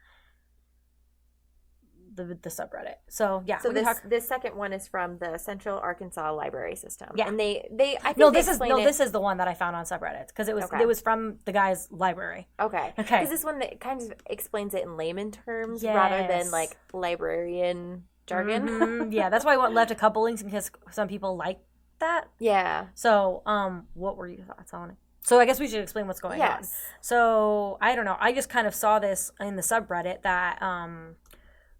the subreddit. So yeah. So this second one is from the Central Arkansas Library System. Yeah. And they I think this is the one that I found on subreddit because it was from the guy's library. Okay. Because this one that kind of explains it in layman terms rather than like librarian jargon. Mm-hmm. Yeah, that's why I left a couple links because some people like that. Yeah. So what were your thoughts on it? So I guess we should explain what's going on. So I don't know. I just kind of saw this in the subreddit that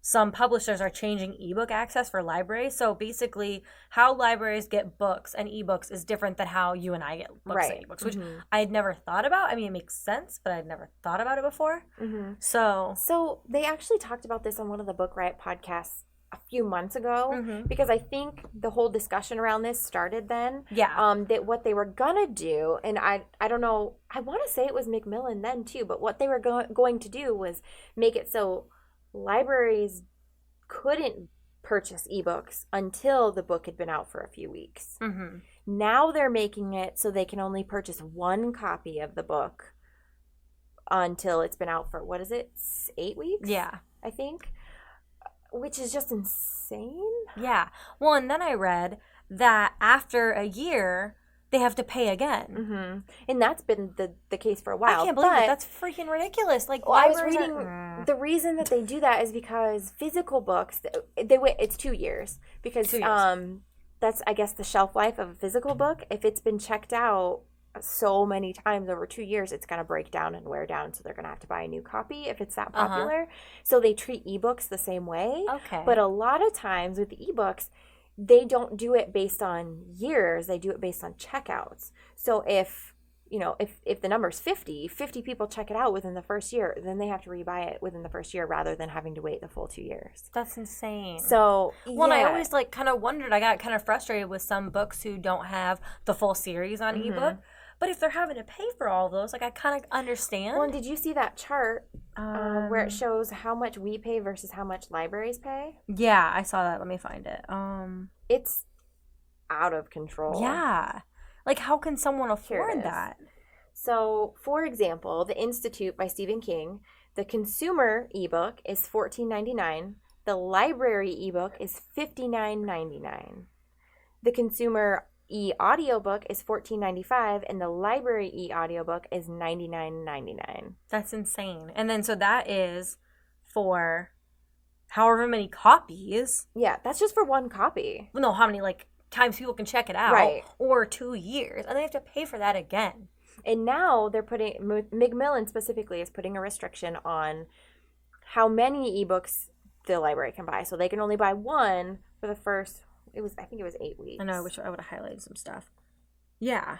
some publishers are changing ebook access for libraries. So basically, how libraries get books and ebooks is different than how you and I get books and ebooks, which I had never thought about. I mean, it makes sense, but I'd never thought about it before. Mm-hmm. So they actually talked about this on one of the Book Riot podcasts a few months ago because I think the whole discussion around this started then. Yeah. That what they were gonna do, and I don't know, I want to say it was Macmillan then too, but what they were going to do was make it so libraries couldn't purchase ebooks until the book had been out for a few weeks. Mm-hmm. Now they're making it so they can only purchase one copy of the book until it's been out for, 8 weeks? Yeah. I think. Which is just insane. Yeah. Well, and then I read that after a year, they have to pay again. Mm-hmm. And that's been the case for a while. I can't believe it. That's freaking ridiculous. Like, I was reading the reason that they do that is because physical books, they wait. It's 2 years because 2 years. That's, I guess, the shelf life of a physical book. If it's been checked out so many times over 2 years, it's going to break down and wear down, so they're going to have to buy a new copy if it's that popular. So they treat ebooks the same way. Okay. But a lot of times with the ebooks, they don't do it based on years, they do it based on checkouts. So if the number's 50 people check it out within the first year, then they have to rebuy it within the first year rather than having to wait the full 2 years. That's insane. So, well, I always kind of wondered, I got kind of frustrated with some books who don't have the full series on ebook. But if they're having to pay for all those, like I kind of understand. Well, and did you see that chart where it shows how much we pay versus how much libraries pay? Yeah, I saw that. Let me find it. It's out of control. Yeah. Like, how can someone Here it afford is. that? So, for example, The Institute by Stephen King, the consumer ebook is $14.99. The library ebook is $59.99. The consumer e-audiobook is $14.95, and the library e-audiobook is $99.99. That's insane. And then, so that is for however many copies. Yeah, that's just for one copy. Well, no, how many, like, times people can check it out. Right. Or 2 years. And they have to pay for that again. And now they're putting, Macmillan specifically is putting a restriction on how many ebooks the library can buy. So they can only buy one for the first, I think it was 8 weeks. I know, I wish I would have highlighted some stuff. Yeah.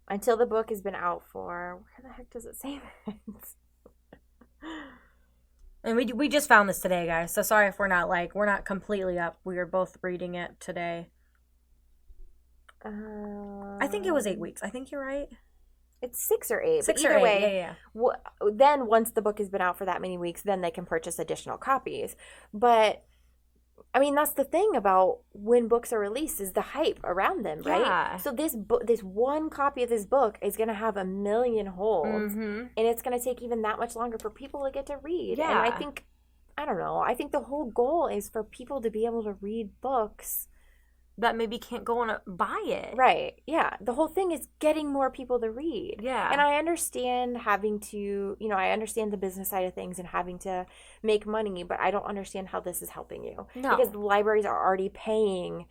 Until the book has been out for, where the heck does it say that? And we just found this today, guys. So sorry if we're not completely up. We were both reading it today. I think it was 8 weeks. I think you're right. It's 6 or 8. 6 but or either 8, way, yeah. Then once the book has been out for that many weeks, then they can purchase additional copies. But I mean, that's the thing about when books are released is the hype around them, right? Yeah. So this one copy of this book is going to have 1 million holds, Mm-hmm. and it's going to take even that much longer for people to get to read. Yeah. And I don't know. I think the whole goal is for people to be able to read books That maybe can't go and buy it. Right. Yeah. The whole thing is getting more people to read. Yeah. And I understand having to, I understand the business side of things and having to make money, but I don't understand how this is helping you. No. Because the libraries are already paying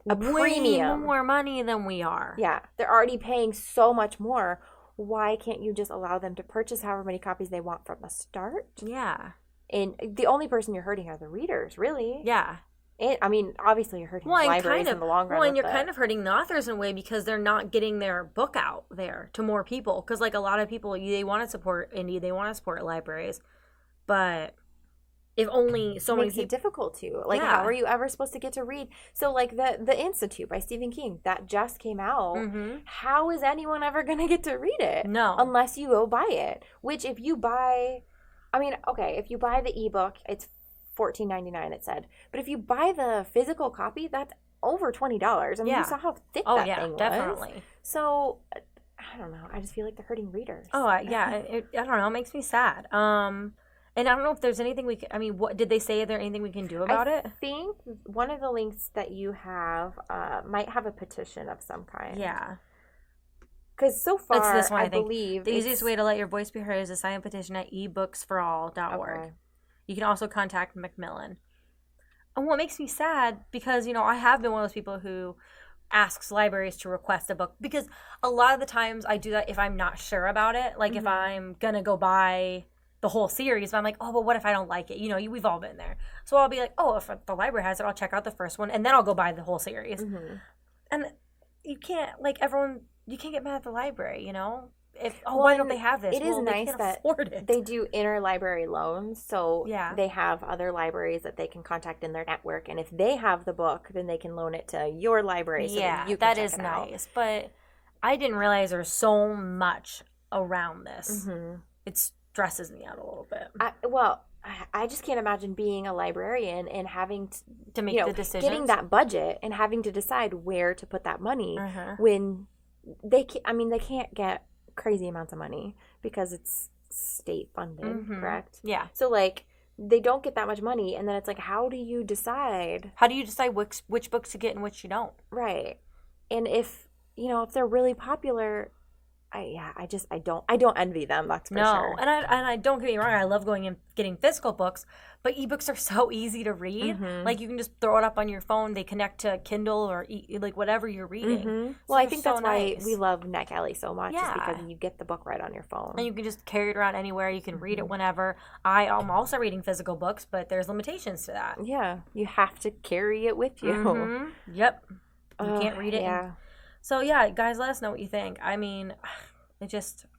a Way premium. more money than we are. Yeah. They're already paying so much more. Why can't you just allow them to purchase however many copies they want from the start? Yeah. And the only person you're hurting are the readers, really. Yeah. I mean, obviously you're hurting libraries in the long run. Well, and you're kind of hurting the authors in a way because they're not getting their book out there to more people. Because, like, a lot of people, they want to support indie, they want to support libraries. But if only so many makes people... it difficult to. Like, Yeah. how are you ever supposed to get to read? So, like, the Institute by Stephen King, that just came out. Mm-hmm. How is anyone ever going to get to read it? No. Unless you go buy it. Which, if you buy... I mean, okay, if you buy the ebook, it's $14.99, it said. But if you buy the physical copy, that's over $20. I mean, Yeah. you saw how thick Oh, that yeah, thing was. definitely. So, I don't know. I just feel like they're hurting readers. Oh, yeah. I don't know. It makes me sad. And I don't know if there's anything we can... I mean, what did they say? Is there anything we can do about it? I think one of the links that you have might have a petition of some kind. Yeah. Because so far, It's this one, I think. believe The easiest way to let your voice be heard is to sign a petition at ebooksforall.org. Okay. You can also contact Macmillan. And what makes me sad, because, I have been one of those people who asks libraries to request a book. Because a lot of the times I do that if I'm not sure about it. Like, if I'm going to go buy the whole series, but I'm like, oh, but what if I don't like it? We've all been there. So I'll be like, oh, if the library has it, I'll check out the first one, and then I'll go buy the whole series. Mm-hmm. And you can't, you can't get mad at the library, why don't they have this? It is they nice can't that afford it. they do interlibrary loans, so Yeah. they have other libraries that they can contact in their network, and if they have the book, then they can loan it to your library. So that you can that check is it out. nice. But I didn't realize there's so much around this. Mm-hmm. It stresses me out a little bit I just can't imagine being a librarian and having to make the decisions. getting that budget and having to decide where to put that money Uh-huh. when they can't get crazy amounts of money because it's state funded, Mhm. correct? Yeah. So they don't get that much money, and then it's like, how do you decide? How do you decide which books to get and which you don't? Right. And if they're really popular, I don't envy them, that's for sure. And I don't get me wrong, I love going and getting physical books, but ebooks are so easy to read. Mhm. Like, you can just throw it up on your phone. They connect to Kindle or whatever you're reading. Mhm. So Well, I they're think so that's why nice. we love NetGalley so much, is Yeah. because you get the book right on your phone. And you can just carry it around anywhere. You can read it Mhm. whenever. I'm also reading physical books, but there's limitations to that. Yeah, you have to carry it with you. Mhm. Yep. You can't read it. Yeah. So, yeah, guys, let us know what you think. I mean,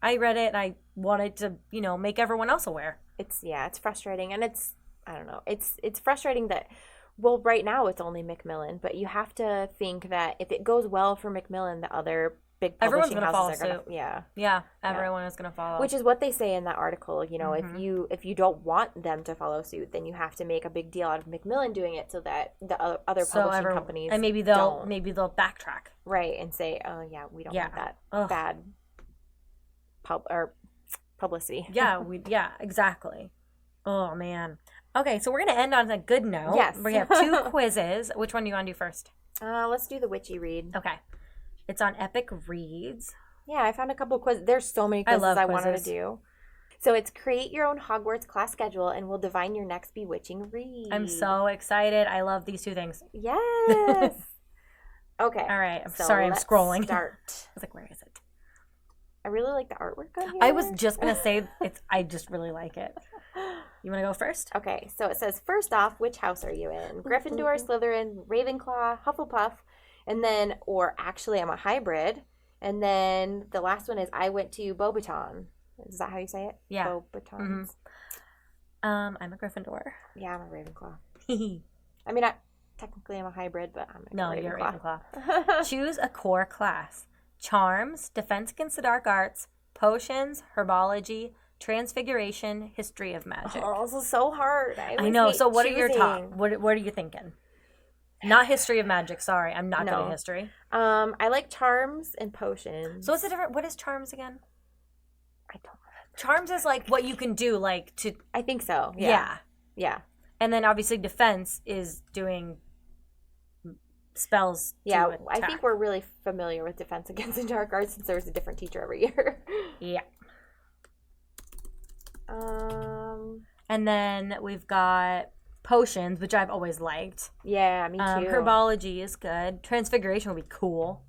I read it and I wanted to, make everyone else aware. It's frustrating, and I don't know. It's frustrating that, right now it's only Macmillan, but you have to think that if it goes well for Macmillan, the other big Everyone's publishing gonna houses follow are gonna, yeah. Yeah, everyone is going to follow. Which is what they say in that article. You know, Mhm. if you don't want them to follow suit, then you have to make a big deal out of Macmillan doing it, so that the other publishing companies and maybe don't. they'll backtrack. Right, and say, oh yeah, we don't want that Ugh. bad publicity. Yeah, exactly. Oh man. Okay, so we're gonna end on a good note. Yes. We have 2 quizzes. Which one do you want to do first? Let's do the witchy read. Okay. It's on Epic Reads. Yeah, I found a couple of quizzes. There's so many quizzes I wanted to do. So it's create your own Hogwarts class schedule and we'll divine your next bewitching read. I'm so excited. I love these 2 things. Yes. Okay. All right. I'm sorry, I'm scrolling. Start. I was like, where is it? I really like the artwork on here. I was just gonna say I just really like it. You want to go first? Okay, so it says, first off, which house are you in? Gryffindor, Slytherin, Ravenclaw, Hufflepuff, and then, or actually I'm a hybrid. And then the last one is I went to Beauxbaton. Is that how you say it? Yeah. Beauxbatons. I'm a Gryffindor. Yeah, I'm a Ravenclaw. I mean, technically I'm a hybrid, but I'm a Ravenclaw. You're a Ravenclaw. Choose a core class. Charms, Defense Against the Dark Arts, Potions, Herbology, Transfiguration, History of Magic. Oh, this is so hard. I know. So what are your top? What are you thinking? Not History of Magic. Sorry, I'm not good at history. I like Charms and Potions. So what's the difference? What is Charms again? I don't remember. Charms is like what you can do, like to. I think so. Yeah. And then obviously Defense is doing spells. Yeah, to I think we're really familiar with Defense Against the Dark Arts since there's a different teacher every year. Yeah. And then we've got Potions, which I've always liked. Yeah, me too. Herbology is good. Transfiguration would be cool.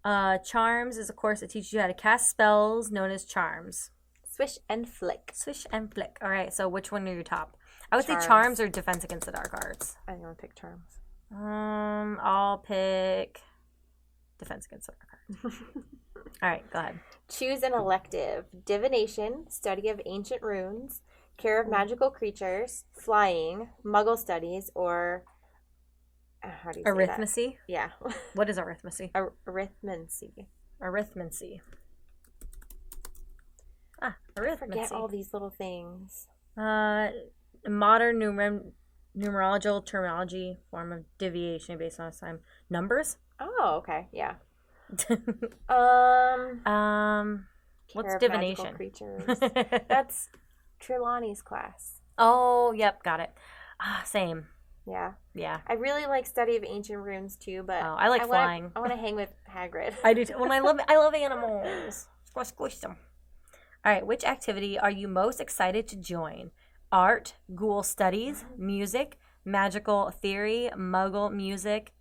Charms is a course that teaches you how to cast spells known as charms. Swish and flick. Swish and flick. All right, so which one are your top? I would say Charms or Defense Against the Dark Arts. I'm going to pick Charms. I'll pick Defense Against the Dark Arts. All right, go ahead. Choose an elective. Divination, study of ancient runes, care of magical creatures, flying, muggle studies, or how do you say Arithmancy? That? Yeah. What is arithmancy? Arithmancy. Arithmancy. Arithmancy. Forget all these little things. Modern numerological terminology, form of deviation based on time. Numbers? Oh, okay. Yeah. What's divination? Creatures. That's Trelawney's class. Oh, yep, got it. Same. Yeah. Yeah. I really like study of ancient runes too, but I like flying. I want to hang with Hagrid. I do too. When I love animals. Squish them. All right, which activity are you most excited to join? Art, ghoul studies, music, magical theory, muggle music,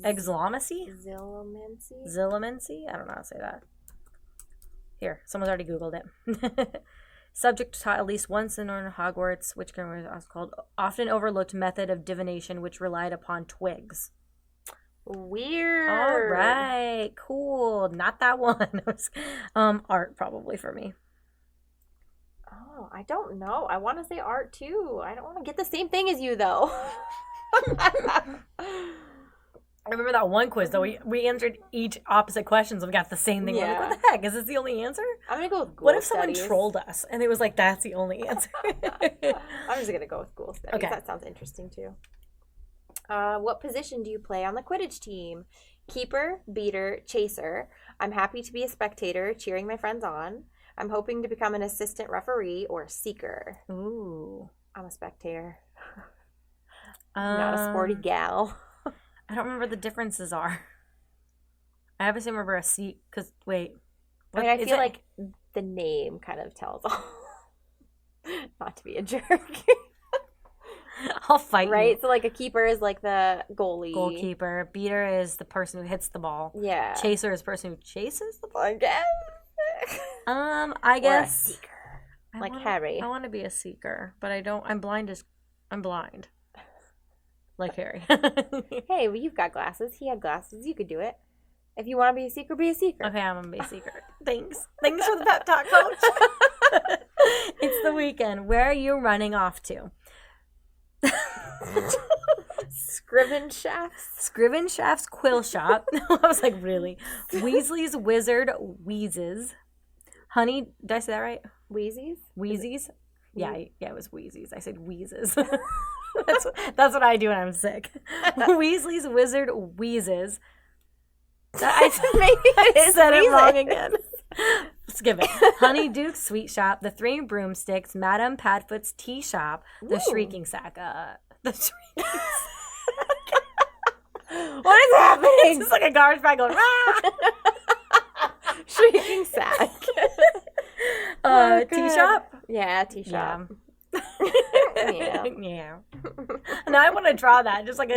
exlomacy? Zillimancy? I don't know how to say that. Here, someone's already Googled it. Subject taught at least once in Hogwarts, which is also called often overlooked method of divination, which relied upon twigs. Weird. All right, cool. Not that one. Art probably for me. Oh, I don't know. I want to say art too. I don't want to get the same thing as you though. I remember that one quiz though. We answered each opposite questions and we got the same thing. Yeah. Like, what the heck? Is this the only answer? I'm gonna go with ghoul What if studies. someone trolled us and it was like that's the only answer? I'm just gonna go with ghoul studies. Okay. That sounds interesting too. What position do you play on the Quidditch team? Keeper, beater, chaser. I'm happy to be a spectator, cheering my friends on. I'm hoping to become an assistant referee or seeker. Ooh. I'm a spectator. Not a sporty gal. I don't remember what the differences are. I obviously remember a seat because wait. I mean, I feel like the name kind of tells all. Not to be a jerk. I'll fight right? you. So like a keeper is like the goalie. Goalkeeper. Beater is the person who hits the ball. Yeah. Chaser is the person who chases the ball. I guess. I guess. Or a seeker. Like Harry. I want to be a seeker, but I don't. I'm blind. Like Harry. Hey, well, you've got glasses. He had glasses. You could do it. If you want to be a seeker, be a seeker. Okay, I'm gonna be a seeker. Thanks for the pep talk, coach. It's the weekend. Where are you running off to? Scriven Shafts. Scriven Shaft's Quill Shop. I was like, really? Weasley's Wizard Wheezes. Honey, did I say that right? Wheezies? Wheezies? Yeah, it was Wheezies. I said Wheezes. that's what I do when I'm sick. Weasley's Wizard Wheezes. I said it wrong again. Skip it. Honeyduke's Sweet Shop, the Three Broomsticks, Madame Padfoot's Tea Shop, the Shrieking Saga. The Shrieking What is happening? It's just like a garbage bag going, ah! Shrieking Sack. Tea Shop? Yeah, Tea Shop. Yeah. Yeah. Now I want to draw that, just like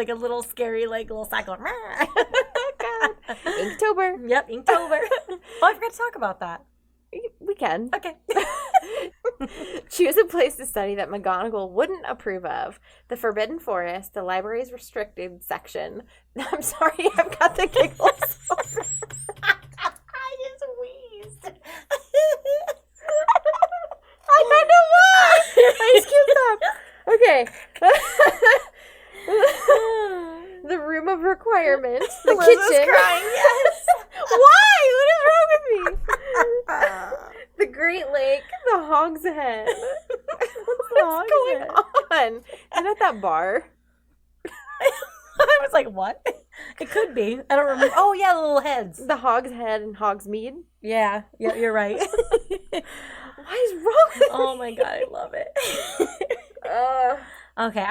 a little scary, like little sack going, ah! God. Inktober. Yep, Inktober. Oh, I forgot to talk about that. We can. Okay. Choose a place to study that McGonagall wouldn't approve of. The Forbidden Forest, the library's restricted section. I'm sorry, I've got the giggles. I just wheezed. I don't know why. I just can't stop. Okay. The Room of Requirement. The Liz kitchen. is crying, yes. Why? What is wrong with me? The Great Lake. The Hog's Head. What's going on? Isn't that that bar? I was like, what? It could be. I don't remember. Oh, yeah, the little heads. The Hog's Head and Hogsmeade. Yeah, you're right. What is wrong with me? Oh my god, I love it. Okay,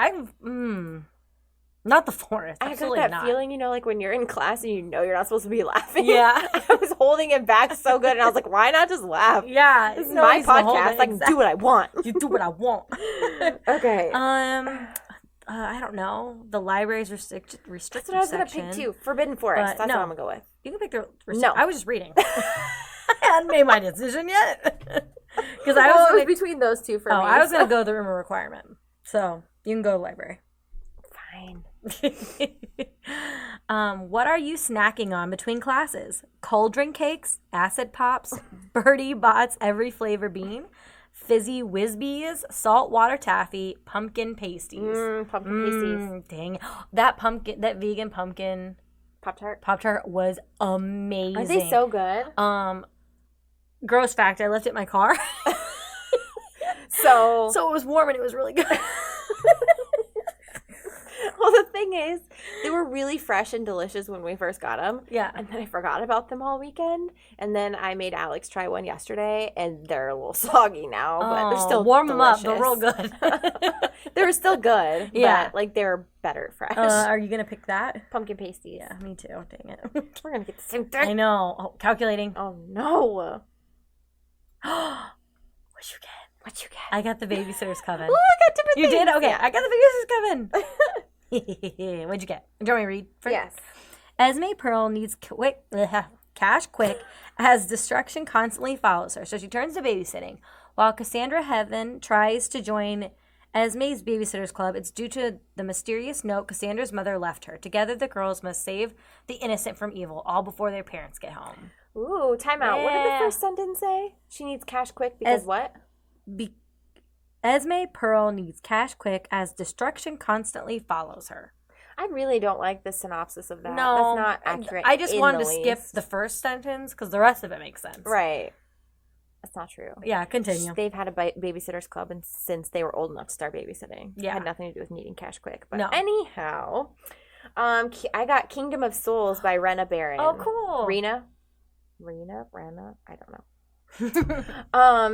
not the forest. I got Absolutely that not. feeling, like when you're in class and you're not supposed to be laughing. Yeah. I was holding it back so good, and I was like, why not just laugh? Yeah, This is no my reason to hold podcast. it. I can do what I want. You do what I want. Okay. I don't know. The library's restricted That's what I was going to pick, too. Forbidden Forest. That's what I'm going to go with. You can pick the No. I was just reading. I hadn't made my decision yet. Because It was between those two for me. I was going to go the Room of Requirement. So, you can go to the library. Fine. What are you snacking on between classes? Cauldron cakes, acid pops, Birdie Bots every flavor bean, fizzy Whizbees, saltwater taffy, pumpkin pasties. Pumpkin pasties. Dang. That vegan pumpkin Pop-Tart was amazing. Are they so good? Gross fact, I left it in my car. So it was warm and it was really good. Well, the thing is, they were really fresh and delicious when we first got them. Yeah. And then I forgot about them all weekend. And then I made Alex try one yesterday, and they're a little soggy now, but they're still warm delicious. them up. They're real good. They were still good. Yeah. But, they were better fresh. Are you going to pick that? Pumpkin pasties. Yeah, me too. Dang it. We're going to get the same thing. I know. Oh, calculating. Oh, no. What'd you get? What you get? I got the Babysitter's Coven. Oh, I got different You things. did? Okay, Yeah. I got the Babysitter's Coven. What'd you get? Do you want me to read? First? Yes. Esme Pearl needs cash quick as destruction constantly follows her, so she turns to babysitting. While Cassandra Heaven tries to join Esme's Babysitter's Club, it's due to the mysterious note Cassandra's mother left her. Together, the girls must save the innocent from evil, all before their parents get home. Ooh, time out. What did Yeah. the first sentence say? She needs cash quick because what? Esme Pearl needs cash quick as destruction constantly follows her. I really don't like the synopsis of that. No, That's not accurate. I just in wanted the to skip least. the first sentence because the rest of it makes sense. Right. That's not true. Yeah, continue. They've had a babysitter's club since they were old enough to start babysitting. Yeah. It had nothing to do with needing cash quick. But No. anyhow, I got Kingdom of Souls by Rena Barron. Oh, cool. Rena, I don't know.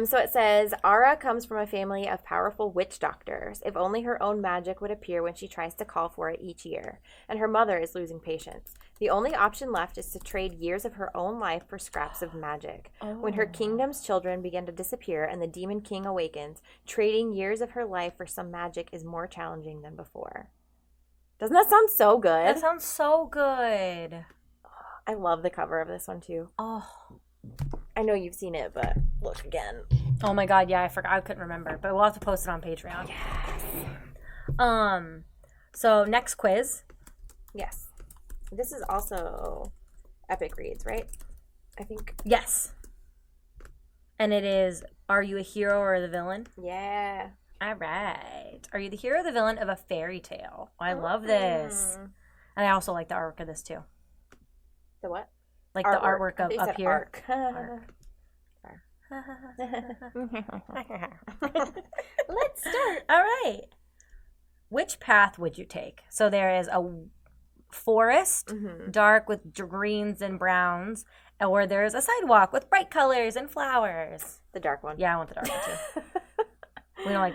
So it says, Ara comes from a family of powerful witch doctors. If only her own magic would appear when she tries to call for it each year. And her mother is losing patience. The only option left is to trade years of her own life for scraps of magic. When her kingdom's children begin to disappear and the Demon King awakens, trading years of her life for some magic is more challenging than before. Doesn't that sound so good? That sounds so good. I love the cover of this one too. Oh. I know you've seen it, but look again. Oh my god, yeah, I forgot. I couldn't remember, but we'll have to post it on Patreon. Yes. So next quiz. Yes. This is also Epic Reads, right? I think. Yes. And it is, are you a hero or the villain? Yeah. All right. right. Are you the hero or the villain of a fairy tale? I love this. And I also like the artwork of this too. The what? Like the artwork of up here. Arc. Let's start. All right. Which path would you take? So there is a forest, dark with greens and browns, or there's a sidewalk with bright colors and flowers. The dark one. Yeah, I want the dark one too. We don't like.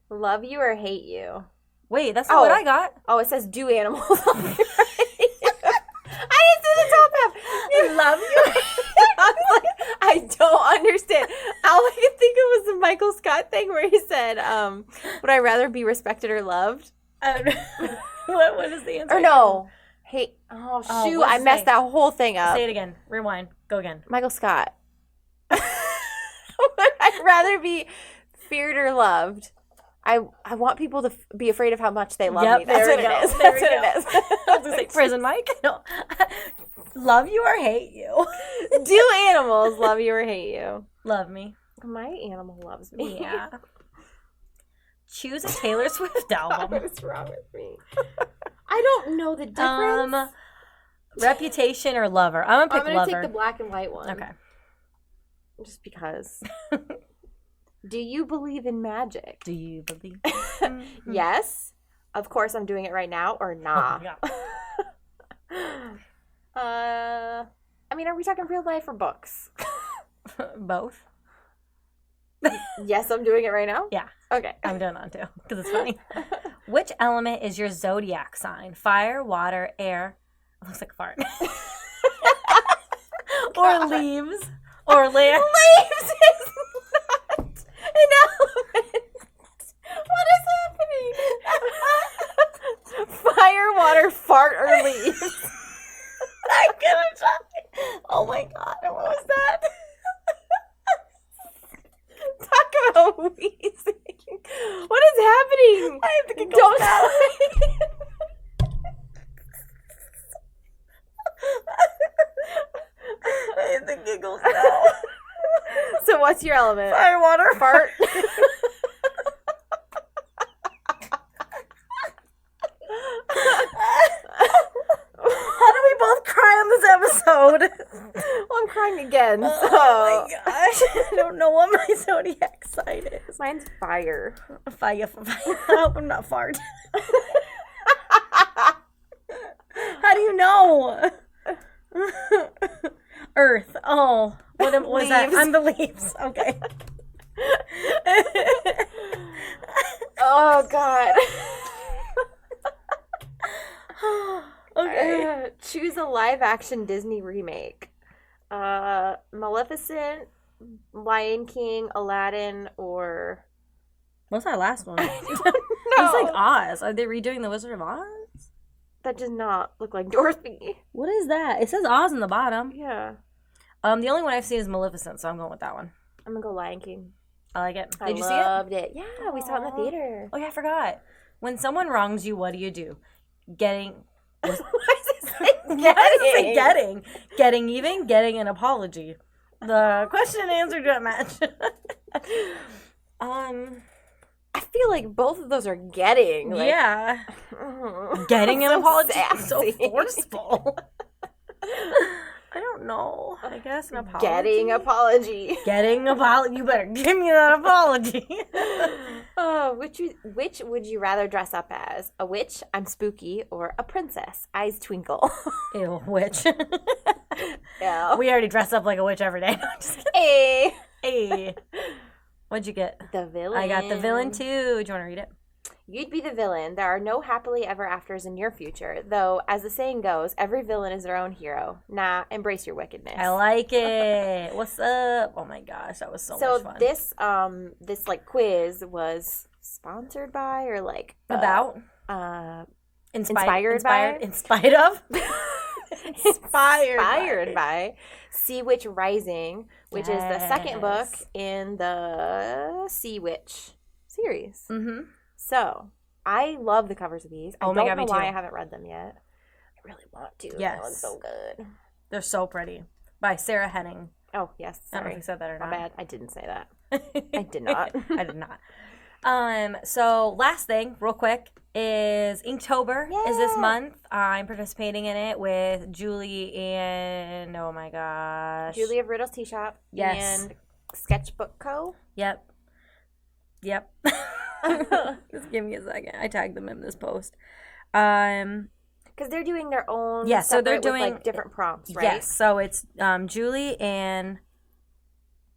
Love you or hate you? Wait, that's not what I got. Oh, it says do animals. I didn't see the top half. Love you. I was like, I don't understand. All I could think of was the Michael Scott thing where he said, would I rather be respected or loved? What is the answer? Or no. Hey, shoot, I messed that whole thing up. Say it again. Rewind. Go again. Michael Scott. Would I rather be feared or loved? I want people to be afraid of how much they love me. That's what it is. That's what it is. I was going to say prison, Mike. No. Love you or hate you? Do animals love you or hate you? Love me. My animal loves me. Yeah. Choose a Taylor Swift album. What is wrong with me? I don't know the difference. Reputation or Lover? I'm going to pick Lover. I'm going to take the black and white one. Okay. Just because. Do you believe in magic? Do you believe? Yes. Of course, I'm doing it right now, or nah. I mean, are we talking real life or books? Both. Yes, I'm doing it right now? Yeah. Okay. I'm doing that too, because it's funny. Which element is your zodiac sign? Fire, water, air. It looks like a fart. Or leaves. Or land. Leaves is not an element. What is happening? Fire, water, fart, or leaves. I'm gonna try. Oh my god, what was that? Talk about wheezing. What is happening? I have to get Don't I have the giggles now. So what's your element? Fire, water, Fart. How do we both cry on this episode? Well, I'm crying again. So. Oh my gosh. I don't know what my zodiac sign is. Mine's fire. Fire. I hope I'm not fart. How do you know? Earth. Oh. What is that? I'm the leaves. Okay. Oh, God. Okay. Choose a live-action Disney remake. Maleficent, Lion King, Aladdin, or... What's that last one? No. It's like Oz. Are they redoing The Wizard of Oz? That does not look like Dorothy. What is that? It says Oz in the bottom. Yeah. The only one I've seen is Maleficent, so I'm going with that one. I'm gonna go LionKing. I like it. I Did you see it? loved it. Yeah, we saw it in the theater. Oh yeah, I forgot. When someone wrongs you, what do? Getting. Why does it say getting? Getting even, getting an apology. The question and answer don't match. I feel like both of those are getting. Like, yeah. Getting an apology is so sassy. forceful. I don't know. I guess an apology. Getting apology. Getting apology. You better give me that apology. Which would you rather dress up as? A witch, I'm spooky, or a princess, eyes twinkle? Ew, witch. Yeah. We already dress up like a witch every day. Hey. Hey. What'd you get? The villain. I got the villain too. Do you want to read it? You'd be the villain. There are no happily ever afters in your future, though, as the saying goes, every villain is their own hero. Nah, embrace your wickedness. I like it. What's up? Oh my gosh, that was so much fun. So this like quiz was sponsored by or like about inspired by Sea Witch Rising, which is the second book in the Sea Witch series. Mm-hmm. So, I love the covers of these. I don't know why I haven't read them yet. I really want to. Yes. That one's so good. They're so pretty. By Sarah Henning. Oh, yes. I don't know Sorry. if you said that or not. My bad. I didn't say that. I did not. I did not. So last thing, real quick, is Inktober is this Yeah. month. I'm participating in it with Julie and oh my gosh. Julie of Riddle's Tea Shop. Yes. And Sketchbook Co. Yep. Just give me a second. I tagged them in this post. Because they're doing their own. Yeah, so they're separate with, doing like, different prompts, right? Yes, so it's Julie and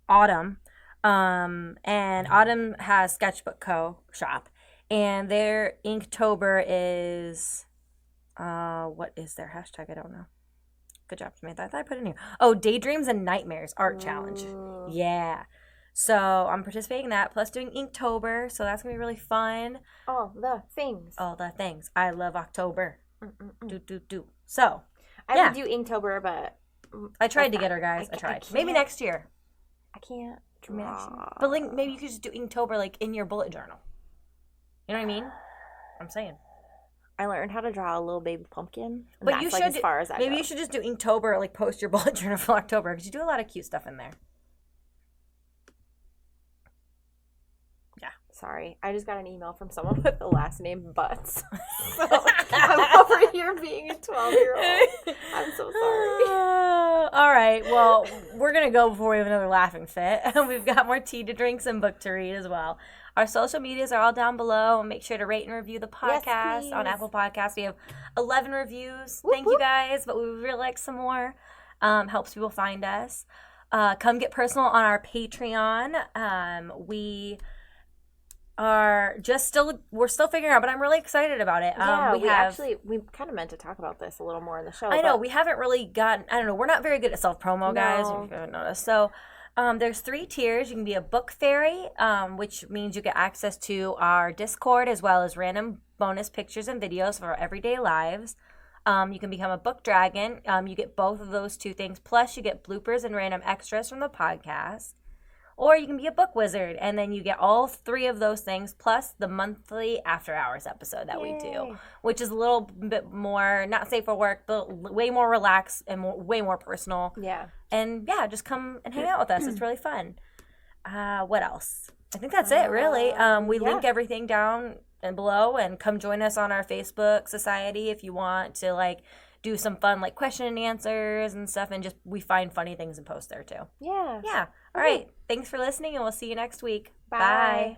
Autumn. And Autumn has Sketchbook Co. shop. And their Inktober is what is their hashtag? I don't know. Good job, Samantha. I thought I put it in here. Oh, Daydreams and Nightmares Art Challenge. Ooh. Yeah. So I'm participating in that, plus doing Inktober, so that's gonna be really fun. All the things. All the things. I love October. Mm-mm-mm. Do. So I yeah. would do Inktober, but I tried to get her, guys. I tried. Maybe next year. I can't Maybe next year. draw. But like, maybe you could just do Inktober like in your bullet journal. You know what I mean? I'm saying. I learned how to draw a little baby pumpkin. And But that's you like should as far as I maybe go. you should just do Inktober, like post your bullet journal for October, because you do a lot of cute stuff in there. Yeah. Sorry, I just got an email from someone with the last name Butts. So I'm over here being a 12-year-old. I'm so sorry. All right. Well, we're going to go before we have another laughing fit. We've got more tea to drink, some book to read as well. Our social medias are all down below. Make sure to rate and review the podcast on please. Apple Podcasts. We have 11 reviews. Whoop, Thank you whoop. guys, but we would really like some more. Helps people find us. Come get personal on our Patreon. We are we're still figuring out, but I'm really excited about it. Yeah, we we kind of meant to talk about this a little more in the show. I know but we haven't really gotten. I don't know. We're not very good at self promo, guys. No. If you haven't noticed. So, there's 3 tiers. You can be a book fairy, which means you get access to our Discord as well as random bonus pictures and videos of our everyday lives. You can become a book dragon. You get both of those 2 things. Plus, you get bloopers and random extras from the podcast. Or you can be a book wizard, and then you get all 3 of those things, plus the monthly After Hours episode that we do, Yay. which is a little bit more, not safe for work, but way more relaxed and way more personal. Yeah. And yeah, just come and hang out with us. It's really fun. What else? I think that's it, really. We link everything down and below, and come join us on our Facebook society if you want to, like, do some fun, like, question and answers and stuff, and just we find funny things and post there too. Yeah. Yeah. All right. Thanks for listening, and we'll see you next week. Bye. Bye.